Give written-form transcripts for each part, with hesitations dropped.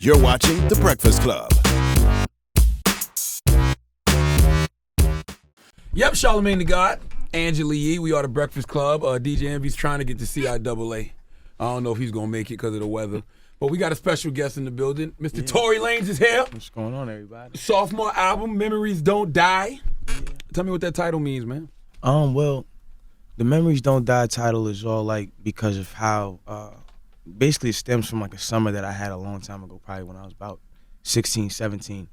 You're watching The Breakfast Club. Yep, Charlemagne the God, Angela Yee, we are The Breakfast Club. DJ Envy's trying to get to CIAA. I don't know if he's going to make it because of the weather. But we got a special guest in the building. Mr. Tory Lanez is here. What's going on, everybody? Sophomore album, Memories Don't Die. Yeah. Tell me what that title means, man. Well, the Memories Don't Die title is all like because of how, basically it stems from like a summer that I had a long time ago, probably when I was about 16, 17.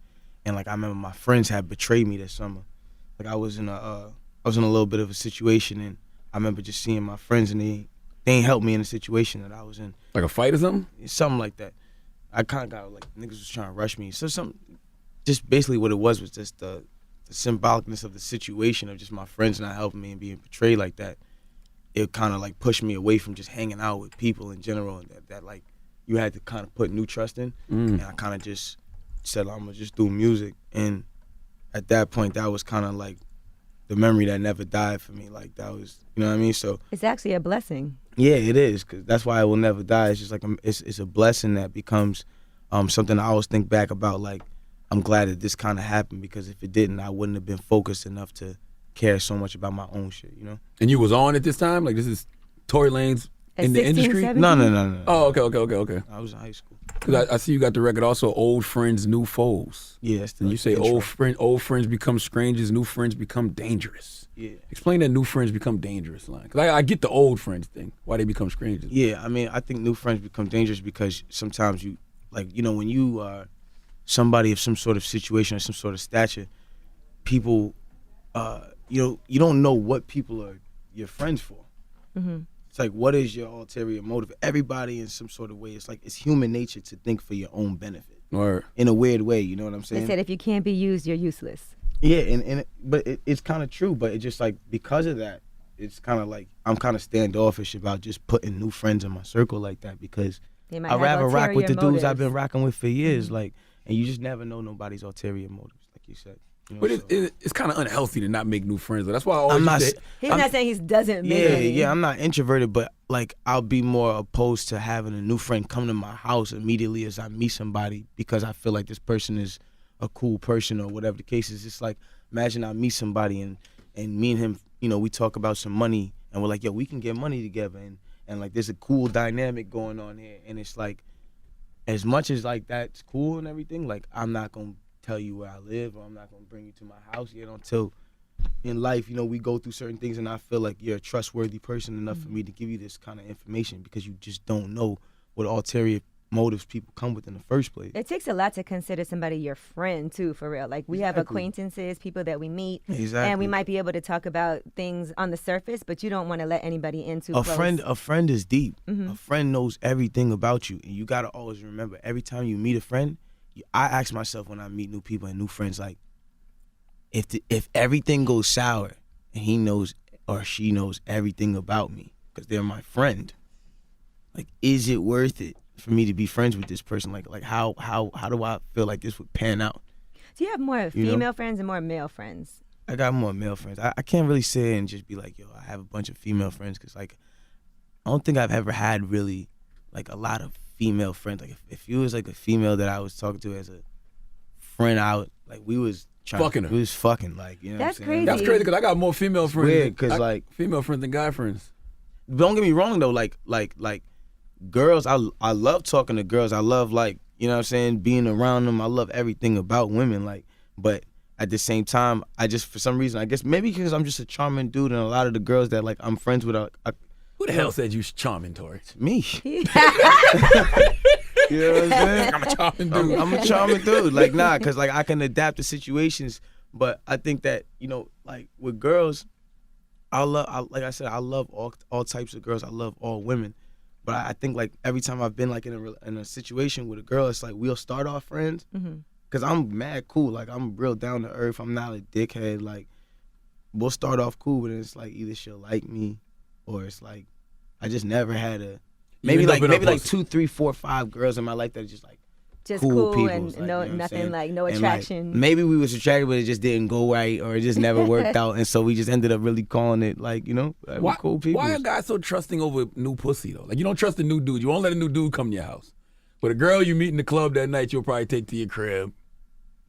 And like I remember my friends had betrayed me this summer. Like I was in a little bit of a situation, and I remember just seeing my friends and they ain't helped me in the situation that I was in. Like a fight or something? Something like that. I kind of got like niggas was trying to rush me. So just basically what it was just the symbolicness of the situation of just my friends not helping me and being betrayed like that. It kind of like pushed me away from just hanging out with people in general, and that like you had to kind of put new trust in. And I kind of just said I'm gonna just do music, and at that point that was kind of like the memory that never died for me. Like that was, you know what I mean? So it's actually a blessing. Yeah, it is, because that's why it will never die. It's just like it's a blessing that becomes something I always think back about. Like I'm glad that this kind of happened, because if it didn't, I wouldn't have been focused enough to care so much about my own shit, you know? And you was on at this time? Like this is Tory Lanez in the 16, industry? 17? No. Oh, okay. I was in high school. Because I see you got the record also, Old Friends, New Foes. Yeah, that's the And you say old friends become strangers, new friends become dangerous. Yeah. Explain that new friends become dangerous line. Because I get the old friends thing, why they become strangers. Yeah, I mean, I think new friends become dangerous because sometimes you, like, you know, when you are somebody of some sort of situation or some sort of stature, people, you don't know what people are your friends for. Mm-hmm. It's like, what is your ulterior motive? Everybody in some sort of way, it's like it's human nature to think for your own benefit. Or in a weird way, you know what I'm saying? They said if you can't be used, you're useless. Yeah, but it's kind of true, but it's just like because of that, it's kind of like I'm kind of standoffish about just putting new friends in my circle like that, because I'd rather rock with the dudes I've been rocking with for years, like, and you just never know nobody's ulterior motives, like you said. You know, but it's kind of unhealthy to not make new friends. That's why I always He's not saying he doesn't make any. Yeah, I'm not introverted, but like I'll be more opposed to having a new friend come to my house immediately as I meet somebody, because I feel like this person is a cool person or whatever the case is. It's like, imagine I meet somebody and me and him, you know, we talk about some money and we're like, yo, we can get money together, and like there's a cool dynamic going on here, and it's like, as much as like that's cool and everything, like I'm not gonna tell you where I live, or I'm not gonna bring you to my house yet until in life, you know, we go through certain things and I feel like you're a trustworthy person enough for me to give you this kind of information, because you just don't know what ulterior motives people come with in the first place. It takes a lot to consider somebody your friend too, for real. Like we have acquaintances, people that we meet, and we might be able to talk about things on the surface, but you don't want to let anybody in too close. A friend is deep. A friend knows everything about you, and you gotta always remember, every time you meet a friend, I ask myself when I meet new people and new friends, like, if everything goes sour and he knows or she knows everything about me because they're my friend, like, is it worth it for me to be friends with this person? Like how do I feel like this would pan out? Do you have more female friends and more male friends? I got more male friends. I can't really say and just be like, yo, I have a bunch of female friends, because like I don't think I've ever had really like a lot of female friends. Like if you was like a female that I was talking to as a friend, we was fucking, like, you know. That's what I'm saying? crazy. That's crazy, because I got more female friends. Weird, because like female friends than guy friends. Don't get me wrong though, like girls, I love talking to girls. I love, like, you know what I'm saying, being around them. I love everything about women, like, but at the same time, I just, for some reason, I guess maybe because I'm just a charming dude, and a lot of the girls that like I'm friends with Who the hell said you charming, Tory? me. You know what I'm saying? I'm a charming dude. I'm a charming dude. Like, nah, because like I can adapt to situations. But I think that, you know, like with girls, like I said, I love all types of girls. I love all women. But I think like every time I've been like in a situation with a girl, it's like we'll start off friends, because I'm mad cool. Like I'm real down to earth. I'm not a dickhead. Like we'll start off cool, but it's like either she'll like me, or it's like I just never had maybe like 2, 3, 4, 5 girls in my life that are just like just cool people, and like, no, you know nothing, like no and attraction. like, maybe we was attracted, but it just didn't go right, or it just never worked out, and so we just ended up really calling it, like, you know, like, we're cool people. Why are guys so trusting over new pussy though? Like, you don't trust a new dude. You won't let a new dude come to your house. But a girl you meet in the club that night, you'll probably take to your crib.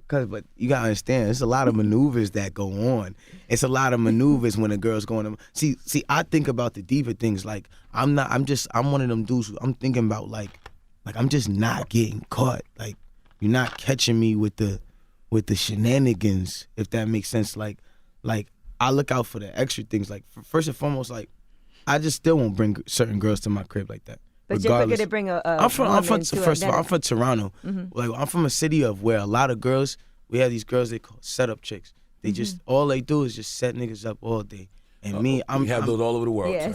But you gotta understand, there's a lot of maneuvers that go on. It's a lot of maneuvers when a girl's going to see. I think about the deeper things. Like I'm one of them dudes. I'm thinking about like I'm just not getting caught. Like you're not catching me with the shenanigans, if that makes sense. Like I look out for the extra things. Like first and foremost, like I just still won't bring certain girls to my crib like that. But you're going to bring I'm from Toronto. Mm-hmm. Like I'm from a city of where a lot of girls, we have these girls they call setup chicks. They just all they do is just set niggas up all day. And we have those all over the world. Yeah,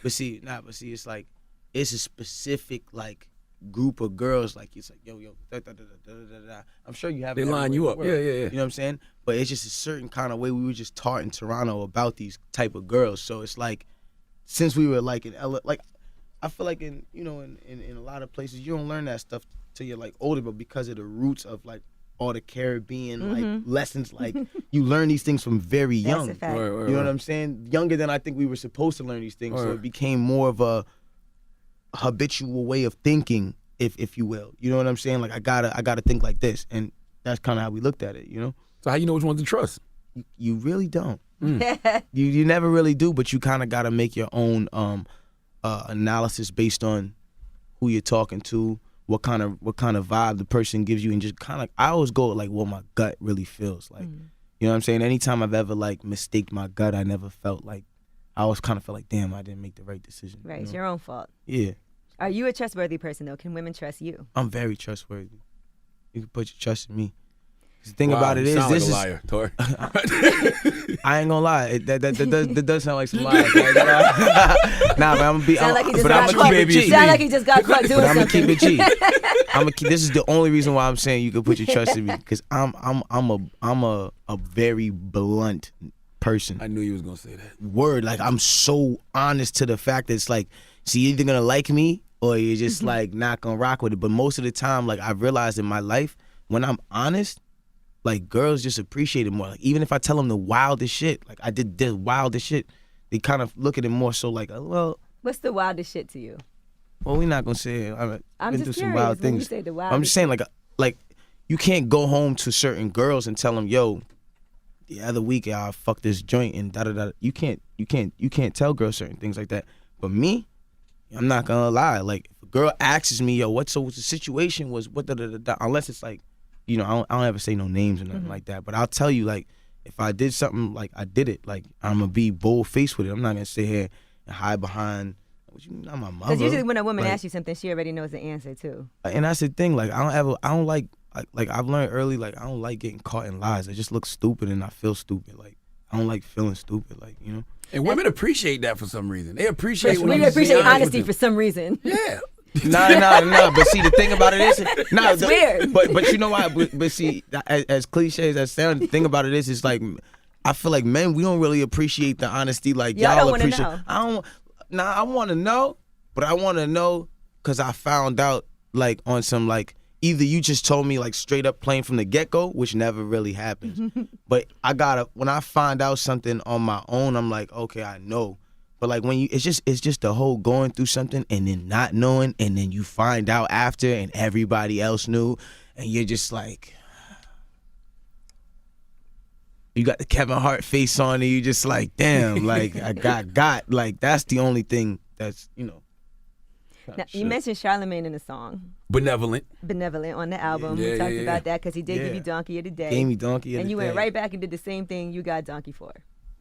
but see, it's like it's a specific like group of girls. Like it's like yo, da, da, da, da, da, da. I'm sure you have. They line you up. Yeah. You know what I'm saying? But it's just a certain kind of way we were just taught in Toronto about these type of girls. So it's like. Since we were like in LA, like I feel like in a lot of places you don't learn that stuff till you're like older, but because of the roots of like all the Caribbean like lessons, like you learn these things from very young. That's a fact. You know what I'm saying? Younger than I think we were supposed to learn these things, so it became more of a habitual way of thinking, if you will. You know what I'm saying? Like I gotta think like this, and that's kind of how we looked at it. You know? So how you know which ones to trust? You really don't. You never really do, but you kind of got to make your own analysis based on who you're talking to, what kind of vibe the person gives you, and just kind of I always go with like what my gut really feels like. You know what I'm saying? Anytime I've ever like mistaked my gut, I never felt like I always kind of felt like damn, I didn't make the right decision. Right, you it's know? your own fault. Yeah. Are you a trustworthy person though? Can women trust you? I'm very trustworthy. You can put your trust in me. The thing about it is, this is. Liar, Tory. I ain't gonna lie. That does sound like some lies. Right? Nah, but I'm gonna be. Sound like he just but got I'm caught. gonna keep it G. Sound like he just got caught doing But I'm gonna something. keep it G. This is the only reason why I'm saying you can put your trust in me, because I'm a very blunt person. I knew you was gonna say that. Word, like I'm so honest to the fact that it's like, see, you're either gonna like me or you're just like not gonna rock with it. But most of the time, like I've realized in my life, when I'm honest, like girls just appreciate it more. Like even if I tell them the wildest shit, like I did the wildest shit, they kind of look at it more so like, well. What's the wildest shit to you? Well, we're not gonna say it. I've been through some wild when you things. say the I'm just saying, like you can't go home to certain girls and tell them, yo, the other week I fucked this joint and da da da. You can't tell girls certain things like that. But me, I'm not gonna lie. Like if a girl asks me, yo, what's the situation was what da da da da, unless it's like. You know, I don't ever say no names or nothing like that. But I'll tell you, like, if I did something, like, I did it. Like, I'm going to be bold-faced with it. I'm not going to sit here and hide behind, not my mother. Because usually when a woman asks you something, she already knows the answer, too. And that's the thing. Like, I don't like, I've learned early, like, I don't like getting caught in lies. I just look stupid and I feel stupid. Like, I don't like feeling stupid, like, you know? And women appreciate that for some reason. They appreciate we appreciate honesty for some reason. Yeah. Nah. But see, the thing about it is, that's weird. But you know why? But see, as cliche as that sounds, the thing about it is like, I feel like men, we don't really appreciate the honesty like y'all appreciate. I want to know, but I want to know because I found out like on some like either you just told me like straight up plain from the get go, which never really happens. But when I find out something on my own, I'm like, okay, I know. But like when it's just the whole going through something and then not knowing and then you find out after and everybody else knew and you're just like, you got the Kevin Hart face on and you just like, damn, like I got like that's the only thing that's, you know. Now, you mentioned Charlemagne in the song. Benevolent on the album. We talked about that because he did give you Donkey of the Day. Gave me Donkey of the Day. And you went right back and did the same thing you got Donkey for.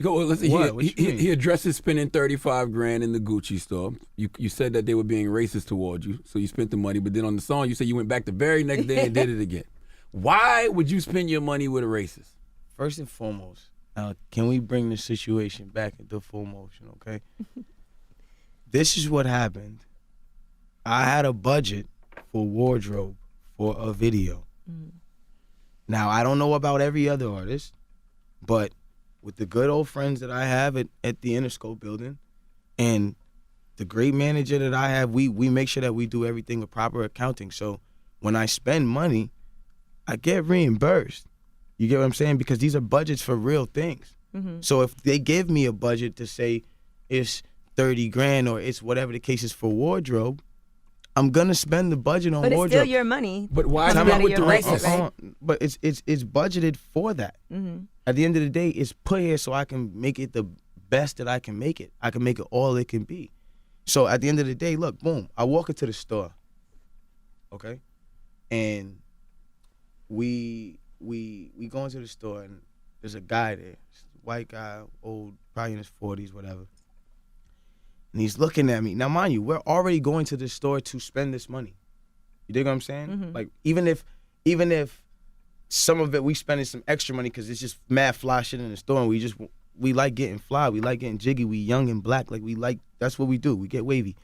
Well, listen, he addresses spending $35,000 in the Gucci store. You said that they were being racist towards you, so you spent the money. But then on the song, you said you went back the very next day and did it again. Why would you spend your money with a racist? First and foremost, can we bring the situation back into full motion, okay? This is what happened. I had a budget for wardrobe for a video. Now, I don't know about every other artist, but with the good old friends that I have at the Interscope building and the great manager that I have, we make sure that we do everything with proper accounting. So when I spend money, I get reimbursed. You get what I'm saying? Because these are budgets for real things. So if they give me a budget to say it's $30,000 or it's whatever the case is for wardrobe, I'm gonna spend the budget on wardrobe. But it's still your money. But why not with the races? Right? But it's budgeted for that. Mm-hmm. At the end of the day, it's put here so I can make it the best that I can make it. I can make it all it can be. So at the end of the day, look, boom, I walk into the store, okay, and we go into the store and there's a guy there, white guy, old, probably in his 40s, whatever. And he's looking at me. Now, mind you, we're already going to the store to spend this money. You dig what I'm saying? Mm-hmm. Like, even if some of it we spending some extra money because it's just mad fly shit in the store, and we like getting fly, we like getting jiggy, we young and black, like that's what we do. We get wavy.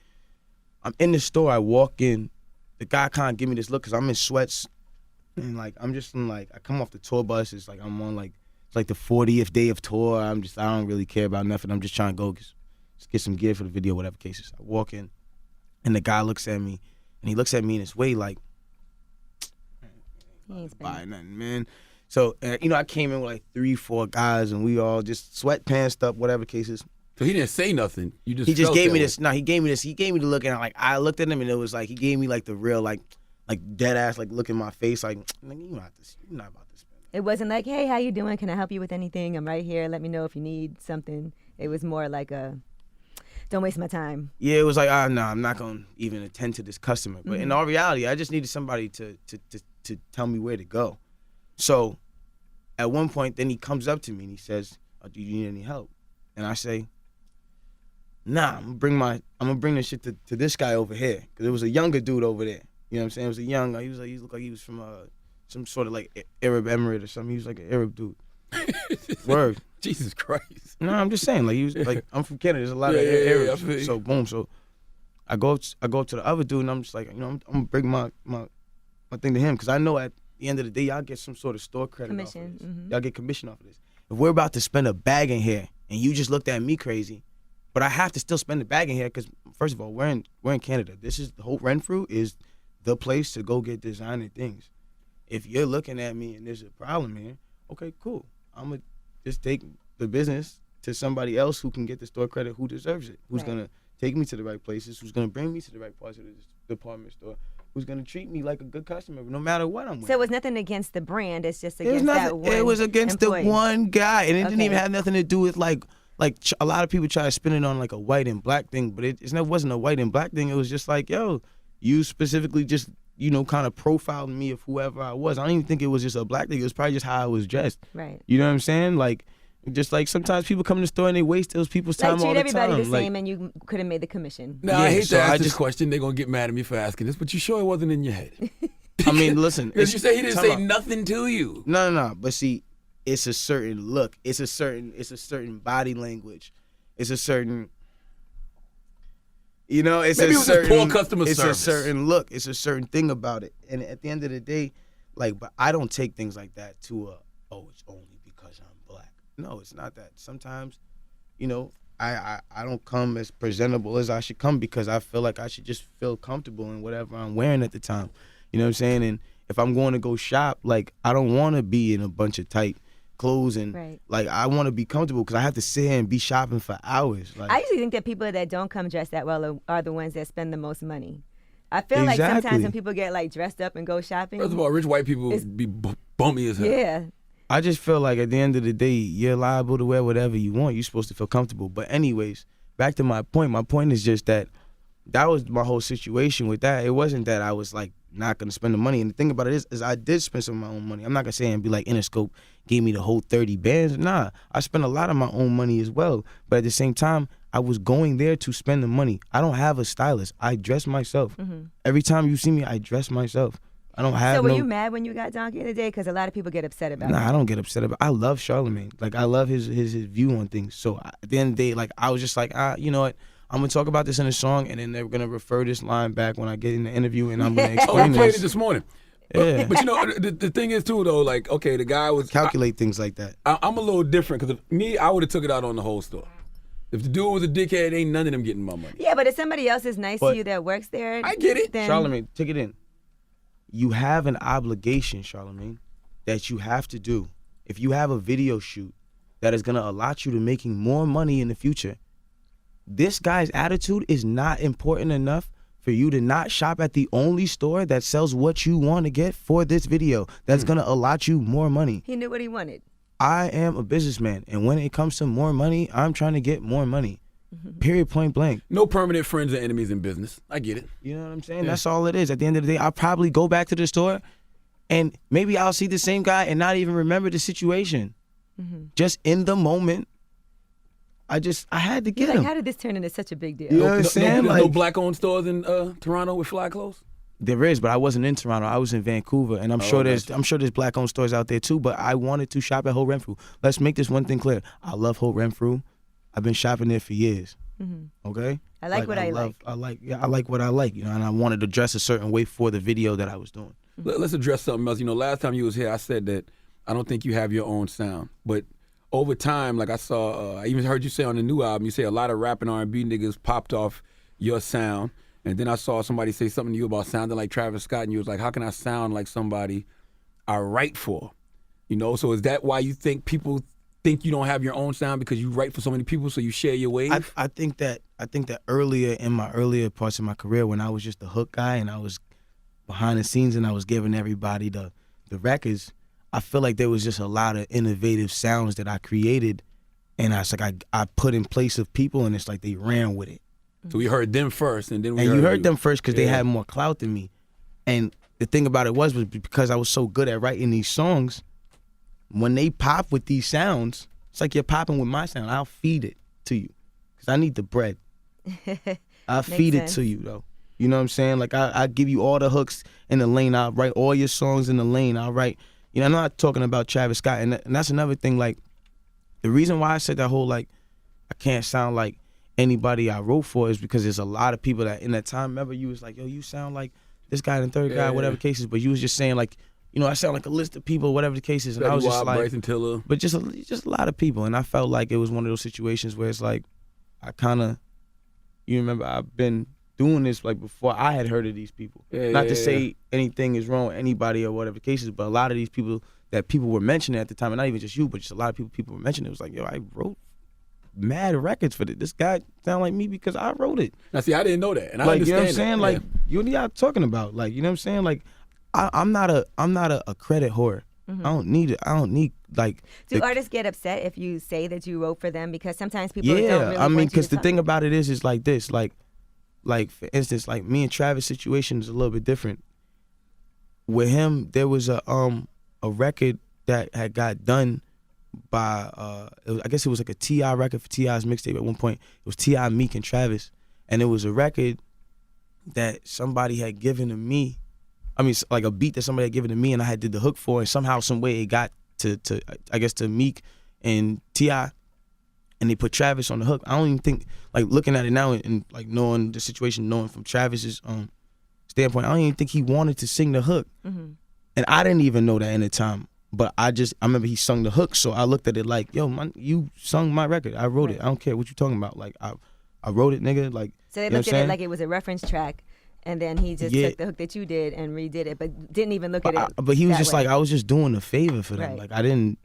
I'm in the store, I walk in, the guy can't give me this look because I'm in sweats, and like I'm just in like I come off the tour bus. It's like I'm on like it's like the 40th day of tour. I don't really care about nothing. I'm just trying to go just get some gear for the video, whatever cases. I walk in, and the guy looks at me, and he looks at me in this way like, he ain't buy nothing, man. So I came in with like 3-4 guys, and we all just sweatpants up, whatever cases. So he didn't say nothing. He just gave me this. No, he gave me this. He gave me the look, and I looked at him, and it was like he gave me like the real like dead ass like look in my face, like you're not about to spend. It wasn't like, hey, how you doing? Can I help you with anything? I'm right here. Let me know if you need something. It was more like don't waste my time. Yeah, it was like, no, I'm not gonna even attend to this customer. But in all reality, I just needed somebody to tell me where to go. So at one point, then he comes up to me and he says, do you need any help? And I say, nah, I'm gonna bring this shit to this guy over here, because it was a younger dude over there. You know what I'm saying? It was he looked like he was from some sort of like Arab Emirate or something. He was like an Arab dude. Word. Jesus Christ. No, I'm just saying, like he was like, I'm from Canada. There's a lot of Arabs. So boom. So I go up to the other dude, and I'm just like, I'm gonna bring my thing to him, because I know at the end of the day, y'all get some sort of store credit commission. off of this. Mm-hmm. Y'all get commission off of this. If we're about to spend a bag in here, and you just looked at me crazy, but I have to still spend the bag in here, because first of all, we're in Canada. This is the whole Renfrew is the place to go get designer things. If you're looking at me and there's a problem here, okay, cool. I'm gonna just take the business to somebody else who can get the store credit, who deserves it, who's gonna take me to the right places, who's gonna bring me to the right parts of the department store, who's gonna treat me like a good customer no matter what I'm with. So it was nothing against the brand. It's just against that one. It was against employee. the one guy, and it didn't even have nothing to do with like a lot of people try to spin it on like a white and black thing, but it wasn't a white and black thing. It was just like, yo, you specifically just kind of profiled me of whoever I was. I don't even think it was just a black thing. It was probably just how I was dressed. Right. You know what I'm saying? Like, just like sometimes people come in the store and they waste those people's time all the time. Treat everybody the same, and you could have made the commission. No, I hate to ask this question. They're going to get mad at me for asking this, but you sure it wasn't in your head? I mean, listen. Because you say he didn't say nothing to you. No. But see, it's a certain look. It's a certain body language. It's a certain... it's Maybe a certain poor customer service. It's a certain look. It's a certain thing about it. And at the end of the day, but I don't take things like that to it's only because I'm black. No, it's not that. Sometimes, I don't come as presentable as I should come, because I feel like I should just feel comfortable in whatever I'm wearing at the time. You know what I'm saying? And if I'm going to go shop, I don't want to be in a bunch of tight clothes, and I want to be comfortable, because I have to sit here and be shopping for hours. I usually think that people that don't come dressed that well are the ones that spend the most money. I feel like sometimes when people get dressed up and go shopping. First of all, rich white people be bummy as hell. Yeah. I just feel like at the end of the day, you're liable to wear whatever you want. You're supposed to feel comfortable. But anyways, back to my point. My point is just that was my whole situation with that. It wasn't that I was not gonna spend the money. And the thing about it is I did spend some of my own money. I'm not gonna say and be like Interscope gave me the whole 30 bands. Nah, I spent a lot of my own money as well. But at the same time, I was going there to spend the money. I don't have a stylist. I dress myself. Mm-hmm. Every time you see me, I dress myself. I don't have. So were you mad when you got Donkey of the Day? Because a lot of people get upset about it. Nah, I don't get upset about it. I love Charlemagne. I love his view on things. So at the end of the day, I was just like, you know what? I'm going to talk about this in a song, and then they're going to refer this line back when I get in the interview, and I'm going to explain we played it this morning. Yeah. But the thing is, too, though, okay, the guy was... Calculate things like that. I'm a little different, because I would have took it out on the whole store. If the dude was a dickhead, ain't none of them getting my money. Yeah, but if somebody else is nice to you that works there... I get it. Then... Charlemagne, take it in. You have an obligation, Charlemagne, that you have to do. If you have a video shoot that is going to allot you to making more money in the future, this guy's attitude is not important enough for you to not shop at the only store that sells what you want to get for this video that's going to allot you more money. He knew what he wanted. I am a businessman, and when it comes to more money, I'm trying to get more money. Period, point blank. No permanent friends or enemies in business. I get it. You know what I'm saying? Yeah. That's all it is. At the end of the day, I'll probably go back to the store, and maybe I'll see the same guy and not even remember the situation. Just in the moment, I had to get him. How did this turn into such a big deal? You know what I'm saying? No black-owned stores in Toronto with fly clothes? There is, but I wasn't in Toronto. I was in Vancouver, and I'm sure there's black-owned stores out there too. But I wanted to shop at Holt Renfrew. Let's make this one thing clear. I love Holt Renfrew. I've been shopping there for years. Okay. I like what I like. I like what I like. You know, and I wanted to dress a certain way for the video that I was doing. Let's address something else. You know, last time you was here, I said that I don't think you have your own sound, but over time, like I saw, I even heard you say on the new album, you say a lot of rap and R&B niggas popped off your sound. And then I saw somebody say something to you about sounding like Travis Scott, and you was like, how can I sound like somebody I write for? You know, so is that why you think people think you don't have your own sound because you write for so many people, so you share your wave? I think that earlier, in my earlier parts of my career, when I was just the hook guy and I was behind the scenes and I was giving everybody the records, I feel like there was just a lot of innovative sounds that I created, and I put in place of people, and it's like they ran with it. So we heard them first, and then you heard them first because they had more clout than me. And the thing about it was because I was so good at writing these songs, when they pop with these sounds, it's like you're popping with my sound. I'll feed it to you because I need the bread. I'll feed it to you, though. You know what I'm saying? Like, I give you all the hooks in the lane. I'll write all your songs in the lane. I'll write. You know, I'm not talking about Travis Scott, and that's another thing. Like, the reason why I said that whole, like, I can't sound like anybody I wrote for is because there's a lot of people that in that time, remember, you was like, yo, you sound like this guy and third guy, whatever the case is, but you was just saying, like, you know, I sound like a list of people, whatever the case is, and I was just like, Bryson Tiller. But just a lot of people, and I felt like it was one of those situations where it's like, I kind of, you remember, I've been doing this like before I had heard of these people. Not to say anything is wrong with anybody or whatever the case is, but a lot of these people that people were mentioning at the time, and not even just you, but just a lot of people were mentioning, it was like, yo, I wrote mad records for this. This guy sound like me because I wrote it. Now, see, I didn't know that, and I like, understand. You know what I'm saying? That. Like, you know what y'all talking about? Like, you know what I'm saying? Like, I'm not a credit whore. I don't need it. I don't need like. Do artists get upset if you say that you wrote for them? Because sometimes people don't really I mean, because the thing about about it is like this, like for instance, like me and Travis' situation is a little bit different. With him, there was a record that had got done by I guess it was like a T.I. record for T.I.'s mixtape at one point. It was T.I., Meek, and Travis, and it was a record that somebody had given to me. I mean, like a beat that somebody had given to me, and I had did the hook for, and somehow, some way, it got to I guess to Meek and T.I., and they put Travis on the hook. I don't even think, like, looking at it now and like knowing the situation, knowing from Travis's standpoint, I don't even think he wanted to sing the hook, and I didn't even know that in the time. But I remember he sung the hook, so I looked at it like, yo, man, you sung my record. I wrote it. I don't care what you talking about. Like, I wrote it, nigga. Like, so they looked at it like it was a reference track. And then he just took the hook that you did and redid it, but didn't even look at it. But he was just way. like, I was just doing a favor for them. Right. Like, I didn't,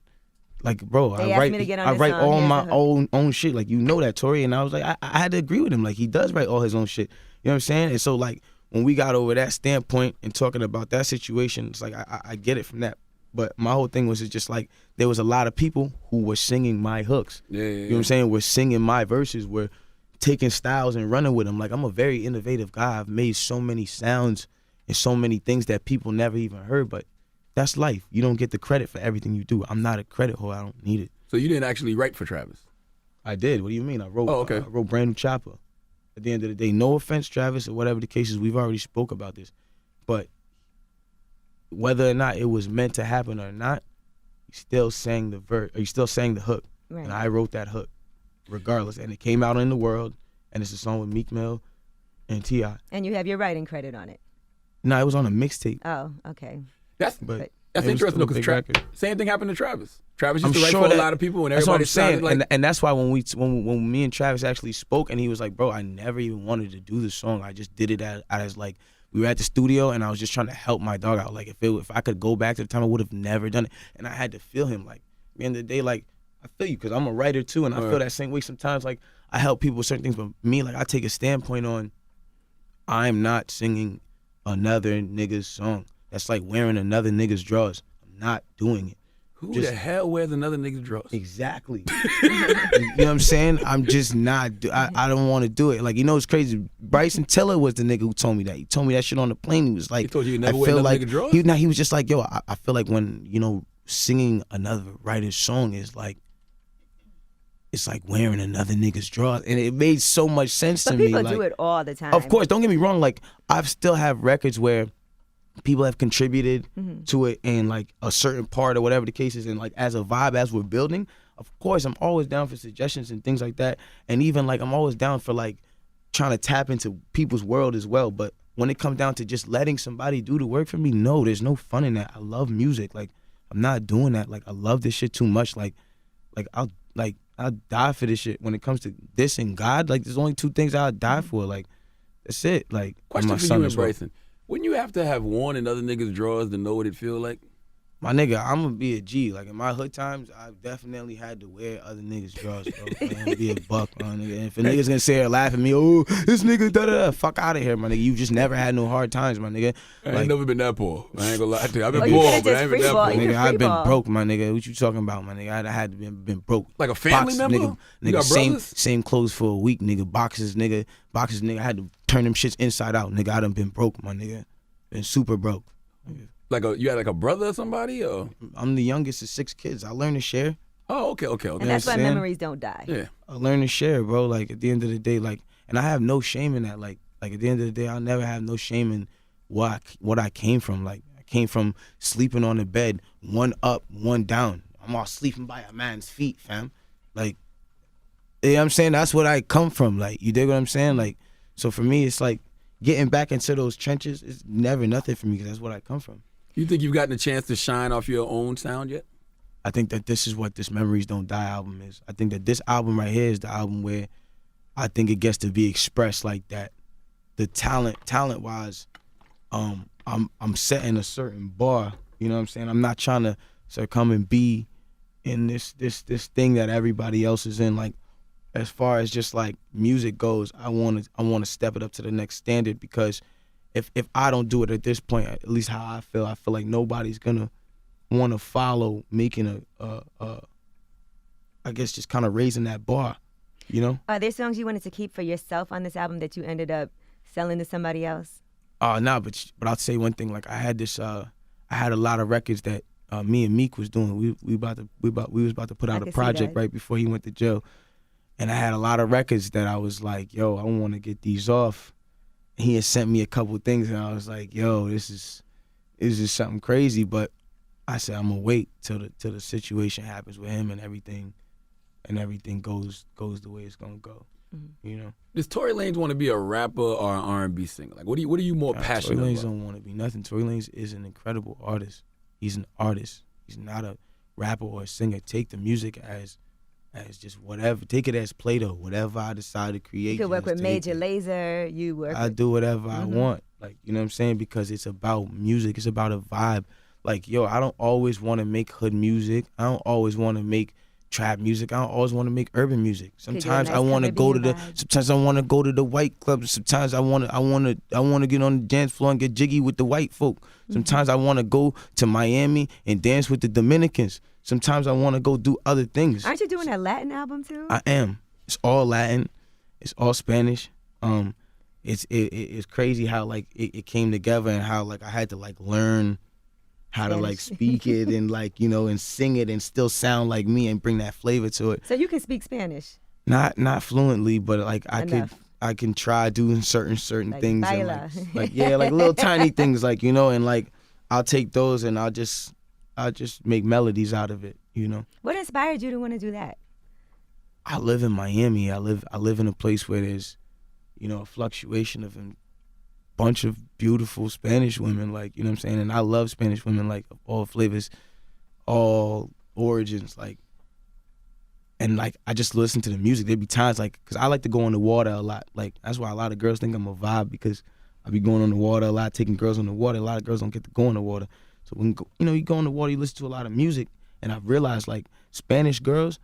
like, bro, they I write all my own shit. Like, you know that, Tory. And I was like, I had to agree with him. Like, he does write all his own shit. You know what I'm saying? And so, like, when we got over that standpoint and talking about that situation, it's like, I get it from that. But my whole thing was just like, there was a lot of people who were singing my hooks. You know what I'm saying? Were singing my verses, were taking styles and running with them. Like, I'm a very innovative guy. I've made so many sounds and so many things that people never even heard, but that's life. You don't get the credit for everything you do. I'm not a credit whore. I don't need it. So you didn't actually write for Travis? I did. What do you mean? I wrote I wrote Brand New Chopper. At the end of the day, no offense, Travis, or whatever the case is, we've already spoke about this, but whether or not it was meant to happen or not, he still sang the verse, or he still sang the hook, right. And I wrote that hook. Regardless, and it came out in the world, and it's a song with Meek Mill and T.I. And you have your writing credit on it. No, it was on a mixtape. Oh, okay. That's interesting because same thing happened to Travis. Travis used to write for a lot of people, and everybody sounded like. And that's why when me and Travis actually spoke, and he was like, "Bro, I never even wanted to do the song. I just did it as like we were at the studio, and I was just trying to help my dog out. Like if I could go back to the time, I would have never done it. And I had to feel him. Like at the end of the day, like." I feel you because I'm a writer too, and I feel that same way sometimes. Like I help people with certain things, but me, like I take a standpoint on I'm not singing another nigga's song. That's like wearing another nigga's drawers. I'm not doing it. Who the hell wears another nigga's drawers? Exactly. You know what I'm saying? I'm just not. I don't want to do it. Like, you know, it's crazy. Bryson Tiller was the nigga who told me that. He told me that shit on the plane. He was like, he told you never wear another nigga's drawers? He was just like, yo, I feel like when, you know, singing another writer's song is like, it's like wearing another nigga's drawers. And it made so much sense to me. People like, do it all the time. Of course, don't get me wrong. Like, I still have records where people have contributed to it in like a certain part or whatever the case is, and like as a vibe, as we're building, of course I'm always down for suggestions and things like that, and even like I'm always down for like trying to tap into people's world as well. But when it comes down to just letting somebody do the work for me, no, there's no fun in that. I love music. Like, I'm not doing that. Like, I love this shit too much. Like I'll die for this shit. When it comes to this and God, like, there's only two things I'll die for. Like, that's it. Like, question for you and Bryson. Wouldn't you have to have worn another nigga's drawers to know what it feel like? My nigga, I'm gonna be a G. Like, in my hood times, I've definitely had to wear other niggas' drawers, bro. I'm gonna be a buck, my nigga. And if a nigga's gonna sit here laugh at me, oh, this nigga, da-da-da, fuck out of here, my nigga. You just never had no hard times, my nigga. I ain't never been that poor. I ain't gonna lie to you. I've been you poor, could've but I just ain't been that freeball. poor. You Nigga, could I've been freeball. broke, my nigga. What you talking about, my nigga? I had to been broke. Like a family member? Nigga, You got brothers? same clothes for a week, nigga. Boxes, nigga. I had to turn them shits inside out, nigga. I done been broke, my nigga. Been super broke. Like you had like a brother or somebody, or? I'm the youngest of 6 kids. I learned to share. Oh, okay. And that's why saying? memories don't die. Yeah. I learned to share, bro. Like, at the end of the day, like, and I have no shame in that. Like at the end of the day, I'll never have no shame in what I came from. Like, I came from sleeping on the bed, one up, one down. I'm all sleeping by a man's feet, fam. Like, you know what I'm saying? That's what I come from. Like, you dig what I'm saying? Like, so for me, it's like getting back into those trenches is never nothing for me because that's what I come from. You think you've gotten a chance to shine off your own sound yet? I think that this is what this Memories Don't Die album is. I think that this album right here is the album where I think it gets to be expressed like that. The talent wise, I'm setting a certain bar. You know what I'm saying? I'm not trying to come and be in this thing that everybody else is in. Like, as far as just like music goes, I want to step it up to the next standard, because if I don't do it at this point, at least how I feel like nobody's gonna want to follow making I guess just kind of raising that bar, you know? Are there songs you wanted to keep for yourself on this album that you ended up selling to somebody else? Nah, but I'll say one thing. Like, I had a lot of records that me and Meek was doing. We was about to put out a project right before he went to jail, and I had a lot of records that I was like, yo, I want to get these off. He had sent me a couple of things, and I was like, yo, this is something crazy. But I said, I'm gonna wait till the situation happens with him and everything goes the way it's gonna go. Mm-hmm. You know. Does Tory Lanez want to be a rapper or an R&B singer? Like, what are you more passionate about? Tory Lanez don't want to be nothing. Tory Lanez is an incredible artist. He's an artist. He's not a rapper or a singer. Take the music as just whatever. Take it as Play-Doh. Whatever I decide to create. You could work with Major Lazer. I do whatever I want. Like, you know what I'm saying? Because it's about music. It's about a vibe. Like, yo, I don't always want to make hood music. I don't always want to make trap music. I don't always want to make urban music. Sometimes I want to go to the white clubs. Sometimes I want to get on the dance floor and get jiggy with the white folk. Sometimes I want to go to Miami and dance with the Dominicans. Sometimes I want to go do other things. Aren't you doing a Latin album too? I am. It's all Latin. It's all Spanish. It's crazy how like it came together, and how like I had to like learn how to like speak it and like, you know, and sing it and still sound like me and bring that flavor to it. So you can speak Spanish? Not fluently, but like I can try doing certain like things. Baila. And like little tiny things, like, you know, and like I'll take those and I'll just make melodies out of it, you know. What inspired you to want to do that? I live in Miami. I live in a place where there's, you know, a fluctuation of a bunch of beautiful Spanish women, like, you know what I'm saying? And I love Spanish women, like, of all flavors, all origins, like, and like I just listen to the music. There'd be times like, cause I like to go on the water a lot. Like, that's why a lot of girls think I'm a vibe, because I be going on the water a lot, taking girls on the water. A lot of girls don't get to go on the water. So when you go on the water, you listen to a lot of music, and I've realized like Spanish girls,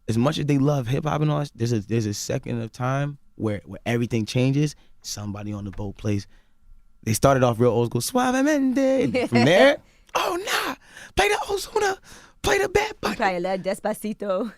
as much as they love hip hop and all that, there's a second of time where everything changes somebody on the boat plays. They started off real old school, Suavemente. From there, oh nah, play the Ozuna, play the Bad Bunny. Probably love Despacito.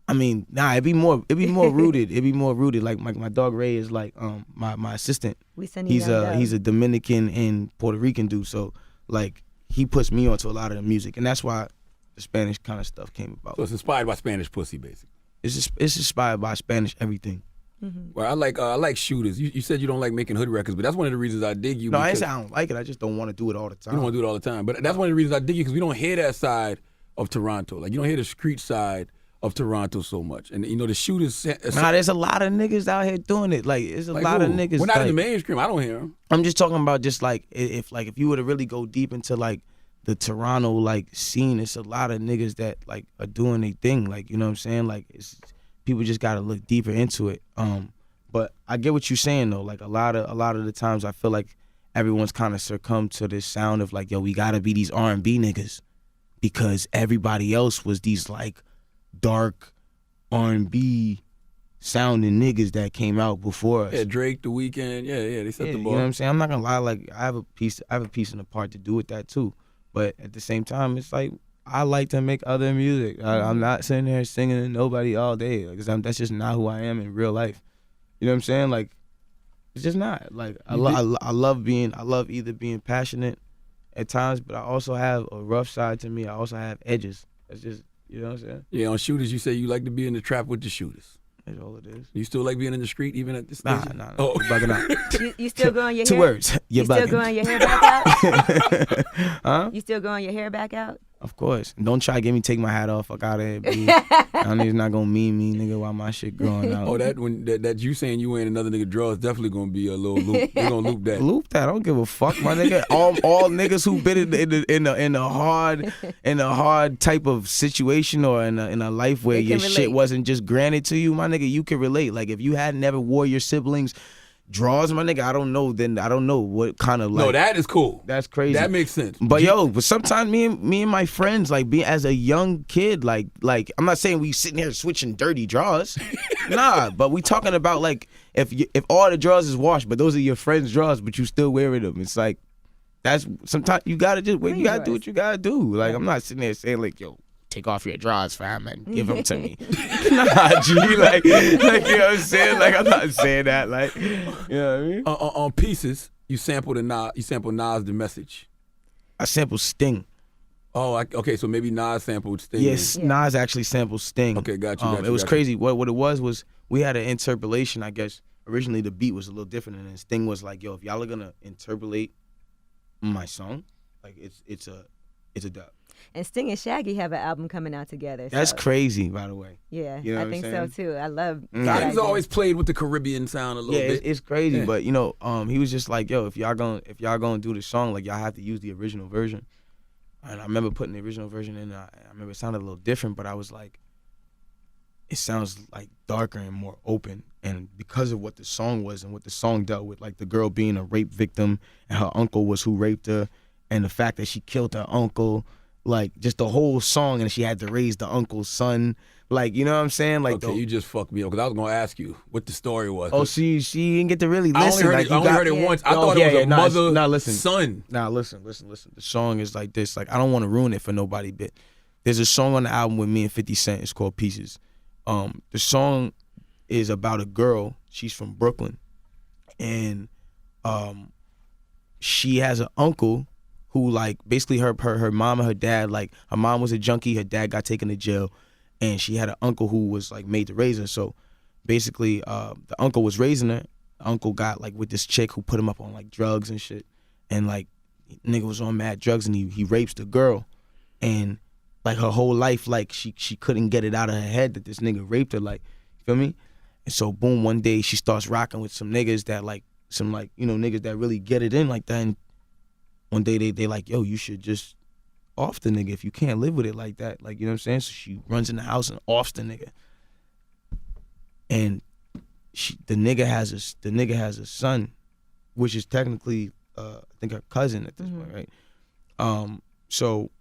I mean, nah, it'd be more rooted. It'd be more rooted. Like my dog Ray is like my assistant. He's a Dominican and Puerto Rican dude. So like he puts me onto a lot of the music, and that's why the Spanish kind of stuff came about. So it's inspired by Spanish pussy, basically. It's inspired by Spanish everything. Mm-hmm. Well, I like shooters. You said you don't like making hood records, but that's one of the reasons I dig you. No, I ain't say I don't like it. I just don't want to do it all the time. You don't want to do it all the time, but that's one of the reasons I dig you, because we don't hear that side of Toronto. Like you don't hear the street side of Toronto so much, and you know the shooters. Nah, there's a lot of niggas out here doing it. Like there's a lot of niggas. We're not like, in the mainstream. I don't hear them. I'm just talking about just like if you were to really go deep into like the Toronto like scene, it's a lot of niggas that like are doing their thing. Like you know what I'm saying? Like it's people just gotta look deeper into it. But I get what you're saying though. Like a lot of the times I feel like everyone's kind of succumbed to this sound of like, yo, we gotta be these R&B niggas because everybody else was these like dark R&B sounding niggas that came out before us. Yeah, Drake, The Weeknd, yeah, they set the bar. You know what I'm saying? I'm not gonna lie, like I have a piece in the part to do with that too. But at the same time, it's like I like to make other music. I'm not sitting there singing to nobody all day because that's just not who I am in real life. You know what I'm saying? Like it's just not. Like I love either being passionate at times, but I also have a rough side to me. I also have edges. That's just, you know what I'm saying? Yeah, on shooters, you say you like to be in the trap with the shooters. That's all it is. You still like being in the street even at this stage? Nah. Oh. You're bugging out. You still growing your hair? 2 words. You bugging. still growing your hair back out? Huh? You still growing your hair back out? Of course. Don't try to get me take my hat off. Fuck out of here, B. Y'all niggas not gonna mean me, nigga, while my shit growing out. Oh, that you saying you ain't another nigga draw is definitely gonna be a little loop. We're gonna loop that. Loop that. I don't give a fuck, my nigga. All niggas who been in a hard type of situation or in a life where your shit wasn't just granted to you, my nigga, you can relate. Like if you had never wore your siblings' draws, my nigga, I don't know what kind of like. No, that is cool. That's crazy. That makes sense. But but sometimes me and my friends, like being as a young kid, like I'm not saying we sitting here switching dirty drawers. Nah, but we talking about like if all the drawers is washed, but those are your friends' drawers, but you still wearing them. It's like that's sometimes you gotta just wait. You gotta do what you gotta do. Like I'm not sitting there saying like, yo, take off your drawers, fam, and give them to me. Nah, G, like, you know what I'm saying? Like, I'm not saying that, like, you know what I mean? On Pieces, you sampled Nas, The Message. I sampled Sting. Oh, okay, so maybe Nas sampled Sting. Yes, Nas actually sampled Sting. Okay, got you. It was crazy. What it was we had an interpolation, I guess. Originally, the beat was a little different, and then Sting was like, yo, if y'all are gonna interpolate my song, like, it's a dub. And Sting and Shaggy have an album coming out together. That's crazy, by the way. Yeah, you know I think so too. I love. Sting's always played with the Caribbean sound a little bit. It's crazy, yeah. But you know, he was just like, yo, if y'all gonna do this song, like y'all have to use the original version. And I remember putting the original version in. I remember it sounded a little different, but I was like, it sounds like darker and more open. And because of what the song was and what the song dealt with, like the girl being a rape victim and her uncle was who raped her, and the fact that she killed her uncle. Like, just the whole song, and she had to raise the uncle's son. Like, you know what I'm saying? Like, okay, you just fucked me up, because I was going to ask you what the story was. Oh, she didn't get to really listen. I only heard it once. I thought it was a mother-son. Nah, listen. The song is like this. Like, I don't want to ruin it for nobody, but there's a song on the album with me and 50 Cent. It's called Pieces. The song is about a girl. She's from Brooklyn. And she has an uncle who, like, basically her mom and her dad, like, her mom was a junkie, her dad got taken to jail, and she had an uncle who was, like, made to raise her. So, basically, the uncle was raising her. The uncle got, like, with this chick who put him up on, like, drugs and shit. And, like, nigga was on mad drugs, and he rapes the girl. And, like, her whole life, like, she couldn't get it out of her head that this nigga raped her, like, you feel me? And so, boom, one day she starts rocking with some niggas that, like, niggas that really get it in like that. And one day they like, yo, you should just off the nigga if you can't live with it like that. Like, you know what I'm saying? So she runs in the house and offs the nigga. And the nigga has a son, which is technically I think her cousin at this point, right? So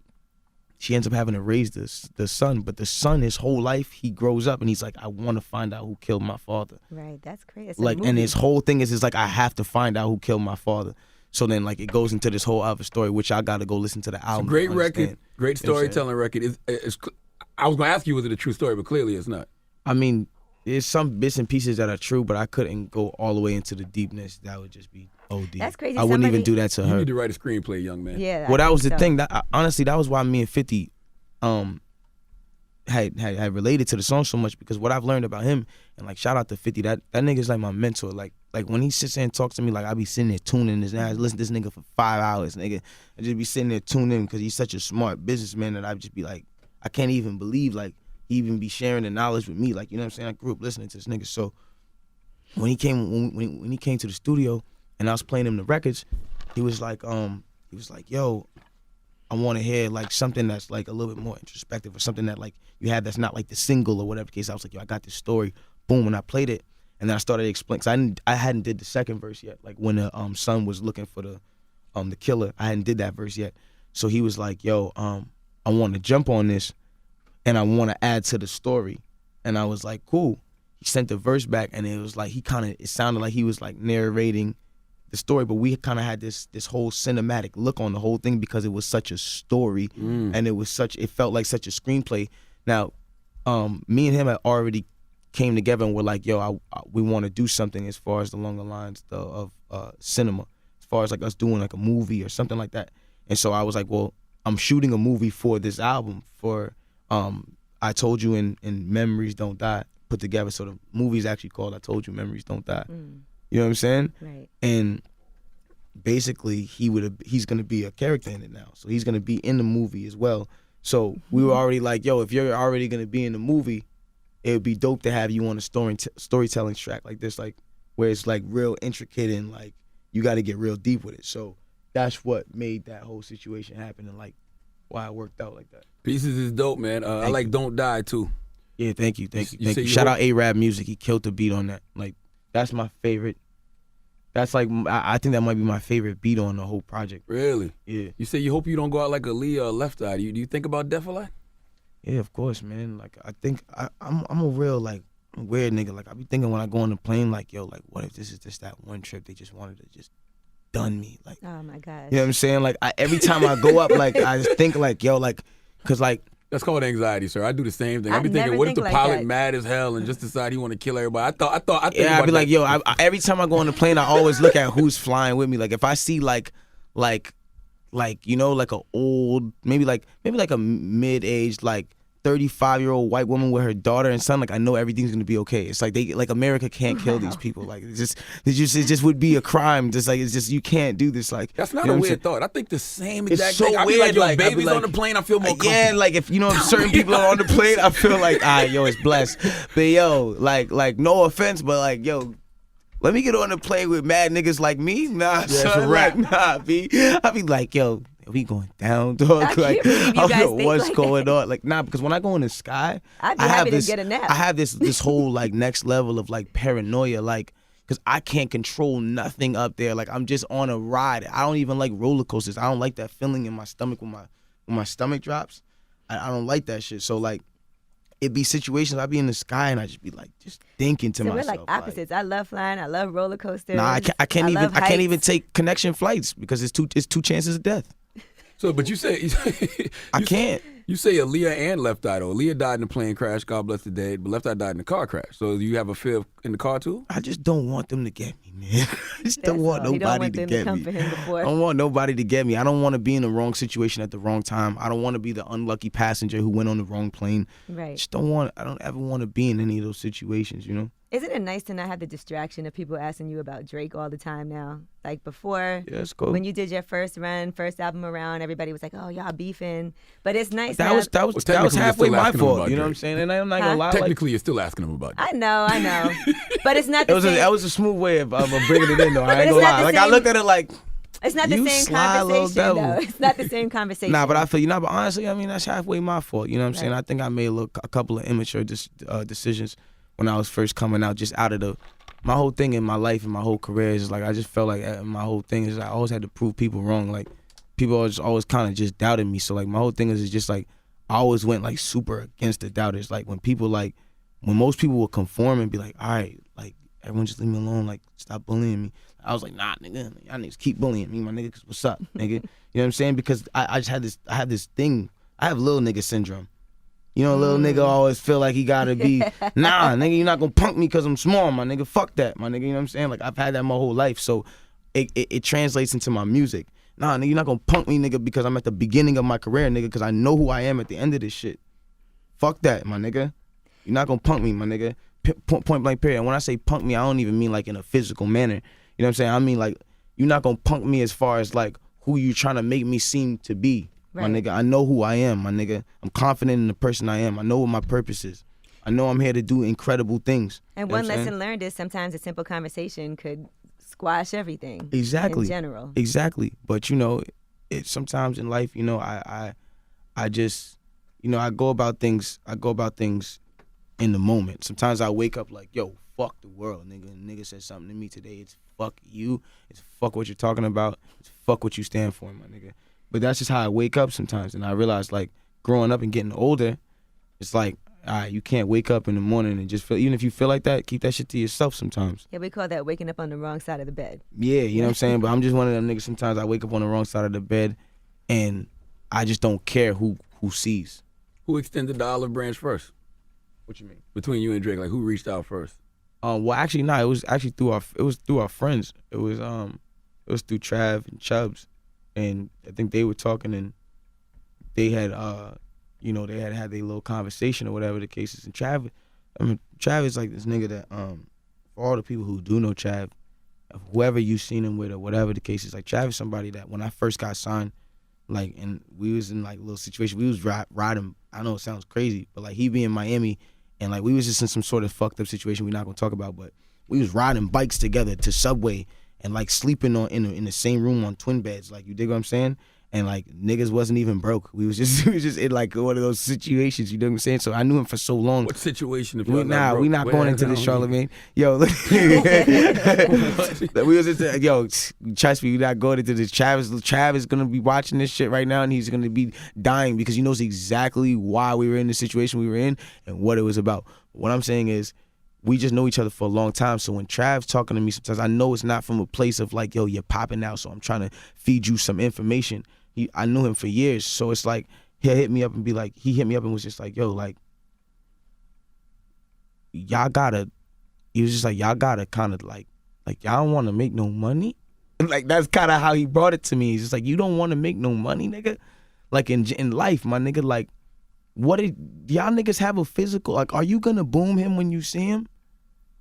she ends up having to raise the son. But the son, his whole life, he grows up and he's like, I want to find out who killed my father. Right, that's crazy. Like, and his whole thing is like, I have to find out who killed my father. So then, like, it goes into this whole other story, which I got to go listen to the album. It's a great record, great storytelling record. I was going to ask you, was it a true story, but clearly it's not. I mean, there's some bits and pieces that are true, but I couldn't go all the way into the deepness. That would just be OD. That's crazy. I wouldn't even do that to her. You need to write a screenplay, young man. Yeah. Well, that was the thing. Honestly, that was why me and 50 had related to the song so much, because what I've learned about him, and like shout out to 50, that nigga's like my mentor. Like when he sits there and talks to me, like I be sitting there tuning this, and I listen to this nigga for 5 hours, nigga. I just be sitting there tuning because he's such a smart businessman that I just be like, I can't even believe like he even be sharing the knowledge with me. Like, you know what I'm saying? I grew up listening to this nigga. So when he came to the studio and I was playing him the records, he was like, yo, I want to hear like something that's like a little bit more introspective, or something that like you have that's not like the single or whatever the case. I was like, yo, I got this story. Boom, and I played it, and then I started explaining, because I hadn't did the second verse yet. Like when the son was looking for the killer, I hadn't did that verse yet. So he was like, yo, I want to jump on this, and I want to add to the story. And I was like, cool. He sent the verse back, and it was like it sounded like he was like narrating the story, but we kind of had this whole cinematic look on the whole thing because it was such a story, and it felt like such a screenplay. Now, me and him had already came together and were like, yo, we want to do something as far as along the lines of cinema, as far as like us doing like a movie or something like that. And so I was like, well, I'm shooting a movie for this album for I Told You and Memories Don't Die put together. So the movie's actually called I Told You Memories Don't Die. You know what I'm saying? Right. And basically he's gonna be a character in it now. So he's gonna be in the movie as well. So we were already like, yo, if you're already gonna be in the movie, it would be dope to have you on a storytelling track like this, like where it's like real intricate and like you got to get real deep with it. So that's what made that whole situation happen, and like why it worked out like that. Pieces is dope, man. I like Don't Die too. Yeah, thank you. Shout out A-Rab Music. He killed the beat on that. Like that's my favorite. That's like I think that might be my favorite beat on the whole project. Really? Yeah. You say you hope you don't go out like Aaliyah or Left Eye. Do you think about death a lot? Yeah, of course, man. Like I think I'm a real like weird nigga. Like I be thinking when I go on the plane, like yo, like what if this is just that one trip they just wanted to just done me? Like, oh my gosh. You know what I'm saying? Like every time I go up, like I just think like yo, like cause like. That's called anxiety, sir. I do the same thing. I be thinking, what if the pilot mad as hell and just decide he want to kill everybody? I think yeah, I'd be like, yo, every time I go on the plane, I always look at who's flying with me. Like if I see like you know, like a old, maybe like a mid-aged, like 35-year-old white woman with her daughter and son, like I know everything's gonna be okay. It's like America can't kill these people. Like it just would be a crime. Just like it's just you can't do this. Like that's not a weird thought. I think the same exact thing. I be like, yo, baby's on the plane, I feel more comfortable. Yeah, like if you know certain people are on the plane, I feel like yo, it's blessed. But yo, like no offense, but like yo. Let me get on the plane with mad niggas like me? Nah, son, like, nah, B. I be like, yo, we going down, dog. Like, I don't know what's going on. Like, nah, because when I go in the sky, I'd be happy to get a nap. I have this whole like next level of like paranoia, like, because I can't control nothing up there. Like, I'm just on a ride. I don't even like roller coasters. I don't like that feeling in my stomach when my stomach drops. I don't like that shit. So like, it'd be situations I'd be in the sky and I just be like just thinking to myself. We're like opposites. Like, I love flying. I love roller coasters. Nah, I can't even take connection flights because it's two chances of death. So, but you say I can't. You say Aaliyah and Left Eye though. Aaliyah died in a plane crash. God bless the dead. But Left Eye died in a car crash. So you have a fear in the car too? I just don't want them to get me, man. I just don't want nobody to get me. I don't want nobody to get me. I don't want to be in the wrong situation at the wrong time. I don't want to be the unlucky passenger who went on the wrong plane. Right. I don't ever want to be in any of those situations, you know? Isn't it nice to not have the distraction of people asking you about Drake all the time now? Like before, yeah, it's cool. When you did your first album around, everybody was like, "Oh, y'all beefing," but it's nice. That was halfway my fault. You know what I'm saying? And I'm not gonna lie. Technically, you're still asking them about Drake. I know, but it's not. That was a smooth way of bringing it in, though. I ain't gonna lie. Like I looked at it like. It's not the same conversation, though. It's not the same conversation. Nah, but I feel but honestly, I mean, that's halfway my fault. You know what I'm saying? I think I made a couple of immature decisions when I was first coming out, just out of my whole thing in my life and my whole career is like I just felt like my whole thing is I always had to prove people wrong. Like people always kind of just doubted me. So like my whole thing is just like I always went like super against the doubters. Like when most people would conform and be like, all right, like everyone just leave me alone, like stop bullying me. I was like, nah, nigga, y'all niggas keep bullying me, my nigga, cause what's up, nigga? You know what I'm saying? Because I just had this thing. I have little nigga syndrome. You know, little nigga always feel like he gotta be, nah, nigga, you're not gonna punk me cause I'm small, my nigga. Fuck that, my nigga. You know what I'm saying? Like I've had that my whole life, so it translates into my music. Nah, nigga, you're not gonna punk me, nigga, because I'm at the beginning of my career, nigga, because I know who I am at the end of this shit. Fuck that, my nigga. You're not gonna punk me, my nigga. Point blank period. And when I say punk me, I don't even mean like in a physical manner. You know what I'm saying? I mean like, you're not gonna punk me as far as like who you trying to make me seem to be. Right. My nigga, I know who I am, my nigga. I'm confident in the person I am. I know what my purpose is. I know I'm here to do incredible things. And one lesson learned is sometimes a simple conversation could squash everything. Exactly. In general. Exactly. But you know, it sometimes in life, you know, I just, you know, I go about things in the moment. Sometimes I wake up like, yo, fuck the world, nigga. And nigga said something to me today. It's fuck you. It's fuck what you're talking about. It's fuck what you stand for, my nigga. But that's just how I wake up sometimes. And I realize, like, growing up and getting older, it's like, all right, you can't wake up in the morning and just feel, even if you feel like that, keep that shit to yourself sometimes. Yeah, we call that waking up on the wrong side of the bed. Yeah, you know what I'm saying? But I'm just one of them niggas, sometimes I wake up on the wrong side of the bed and I just don't care who sees. Who extended the olive branch first? What you mean? Between you and Drake, like who reached out first? Well, actually, no, it was actually through our friends. It was through Trav and Chubbs. And I think they were talking and they had, you know, they had their little conversation or whatever the case is. And Trav is like this nigga that, for all the people who do know Trav, whoever you've seen him with or whatever the case is, like Trav is somebody that when I first got signed, like, and we was in like a little situation, we was riding, I know it sounds crazy, but like he be in Miami and like we was just in some sort of fucked up situation we're not gonna talk about, but we was riding bikes together to Subway and like sleeping in the same room on twin beds, like you dig what I'm saying? And like niggas wasn't even broke. We was just in like one of those situations, you know what I'm saying? So I knew him for so long. What situation? If we not going into this, Charlemagne. Yo, look, we was into, yo, trust me, we not going into this. Trav is gonna be watching this shit right now, and he's gonna be dying because he knows exactly why we were in the situation we were in and what it was about. What I'm saying is, we just know each other for a long time. So when Trav's talking to me sometimes, I know it's not from a place of like, yo, you're popping out, so I'm trying to feed you some information. I knew him for years. So it's like, he'll hit me up and be like, he hit me up and was just like, yo, like, he was just like, y'all gotta kind of like y'all don't want to make no money. Like, that's kind of how he brought it to me. He's just like, you don't want to make no money, nigga? Like in life, my nigga, like, what did y'all niggas have a physical, like, are you gonna boom him when you see him?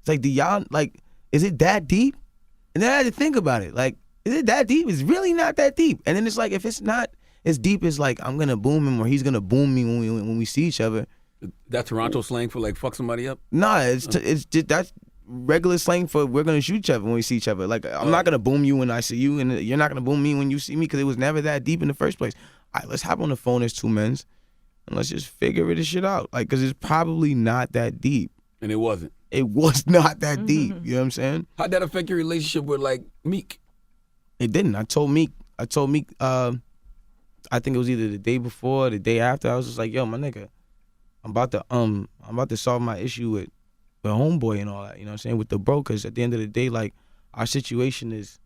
It's like, do y'all, like, is it that deep? And then I had to think about it. Like, is it that deep? It's really not that deep. And then it's like, if it's not as deep as like, I'm gonna boom him or he's gonna boom me when we see each other. That Toronto slang for like fuck somebody up? Nah, it's just, that's regular slang for we're gonna shoot each other when we see each other. Like, I'm not gonna boom you when I see you, and you're not gonna boom me when you see me, because it was never that deep in the first place. All right, let's hop on the phone as two men and let's just figure this shit out. Like, because it's probably not that deep. And it wasn't. It was not that deep. You know what I'm saying? How'd that affect your relationship with like Meek? It didn't. I told Meek, I think it was either the day before or the day after, I was just like, yo, my nigga, I'm about to solve my issue with the homeboy and all that, you know what I'm saying, with the bro, because at the end of the day, like, our situation is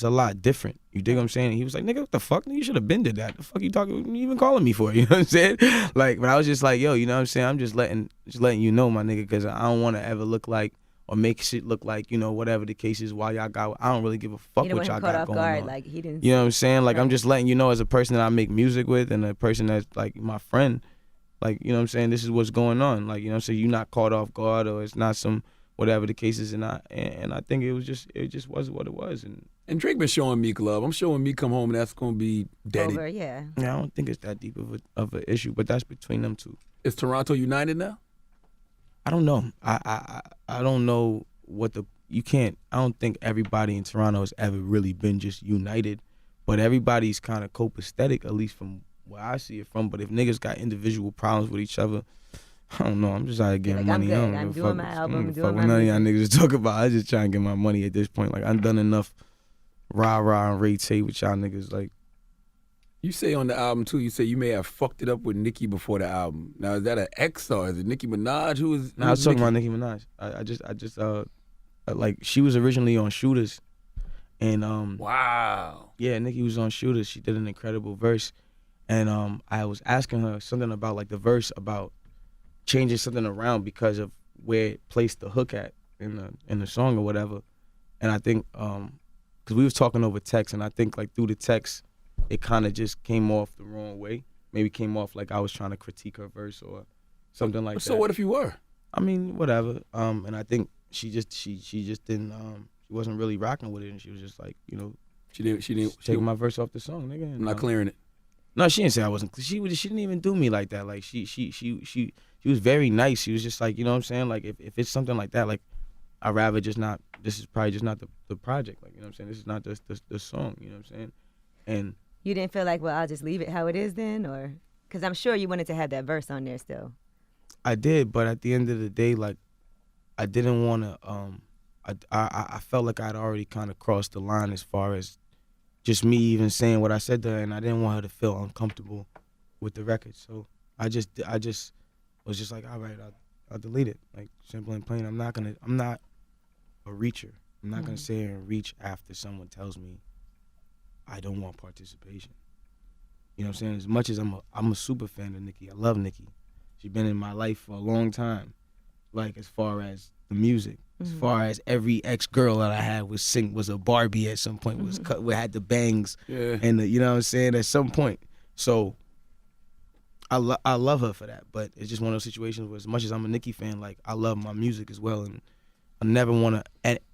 a lot different. You dig what I'm saying? And he was like, nigga, what the fuck? You should have been did that. The fuck you talking, you even calling me for? You know what I'm saying? Like, but I was just like, yo, you know what I'm saying? I'm just letting you know, my nigga, because I don't want to ever look like, or make shit look like, you know, whatever the case is, while y'all got, I don't really give a fuck what y'all got going on. Like, he didn't, you know what I'm saying? Like, right. I'm just letting you know, as a person that I make music with and a person that's like my friend, like, you know what I'm saying, this is what's going on. Like, you know what I'm saying, you're not caught off guard, or it's not some whatever the case is, and I think it just was what it was. And Drake been showing Meek love. I'm showing Meek come home and that's gonna be daddy. Over, yeah. Yeah, I don't think it's that deep of an issue, but that's between them two. Is Toronto united now? I don't know. I don't know what I don't think everybody in Toronto has ever really been just united, but everybody's kind of copacetic, at least from where I see it from. But if niggas got individual problems with each other, I don't know. I'm just out here getting money. I'm doing my album, doing my none of y'all niggas to talk about. I just trying to get my money at this point. Like, I've done enough rah-rah and Ray Tay with y'all niggas. Like, You say on the album too. You say you may have fucked it up with Nikki before the album. Now is that an ex or is it Nicki Minaj? Who is? No, I was talking about Nicki Minaj. I just like she was originally on Shooters, and wow. Yeah, Nikki was on Shooters. She did an incredible verse, and I was asking her something about like the verse about changing something around because of where it placed the hook at in the song or whatever, and I think because we was talking over text, and I think like through the text, it kind of just came off the wrong way. Maybe came off like I was trying to critique her verse or something like that. So what if you were? I mean, whatever. And I think she just didn't. She wasn't really rocking with it, and she was just like, you know, she didn't take my verse off the song, nigga. And, I'm not clearing it. No, she didn't say I wasn't. She didn't even do me like that. Like she was very nice. She was just like, you know what I'm saying? Like if it's something like that, like I'd rather just not. This is probably just not the project. Like, you know what I'm saying? This is not the song. You know what I'm saying? And you didn't feel like, well, I'll just leave it how it is then, or because I'm sure you wanted to have that verse on there still. I did, but at the end of the day, like I didn't want to. I felt like I'd already kind of crossed the line as far as just me even saying what I said to her, and I didn't want her to feel uncomfortable with the record. So I just was just like, all right, I'll delete it. Like simple and plain. I'm not a reacher. I'm not gonna sit here and reach after someone tells me I don't want participation. You know what I'm saying? As much as I'm a super fan of Nikki, I love Nikki. She's been in my life for a long time. Like as far as the music, as far as every ex-girl that I had was a Barbie at some point, was cut, had the bangs, and you know what I'm saying, at some point. So I love her for that, but it's just one of those situations where as much as I'm a Nikki fan, like I love my music as well, and I never want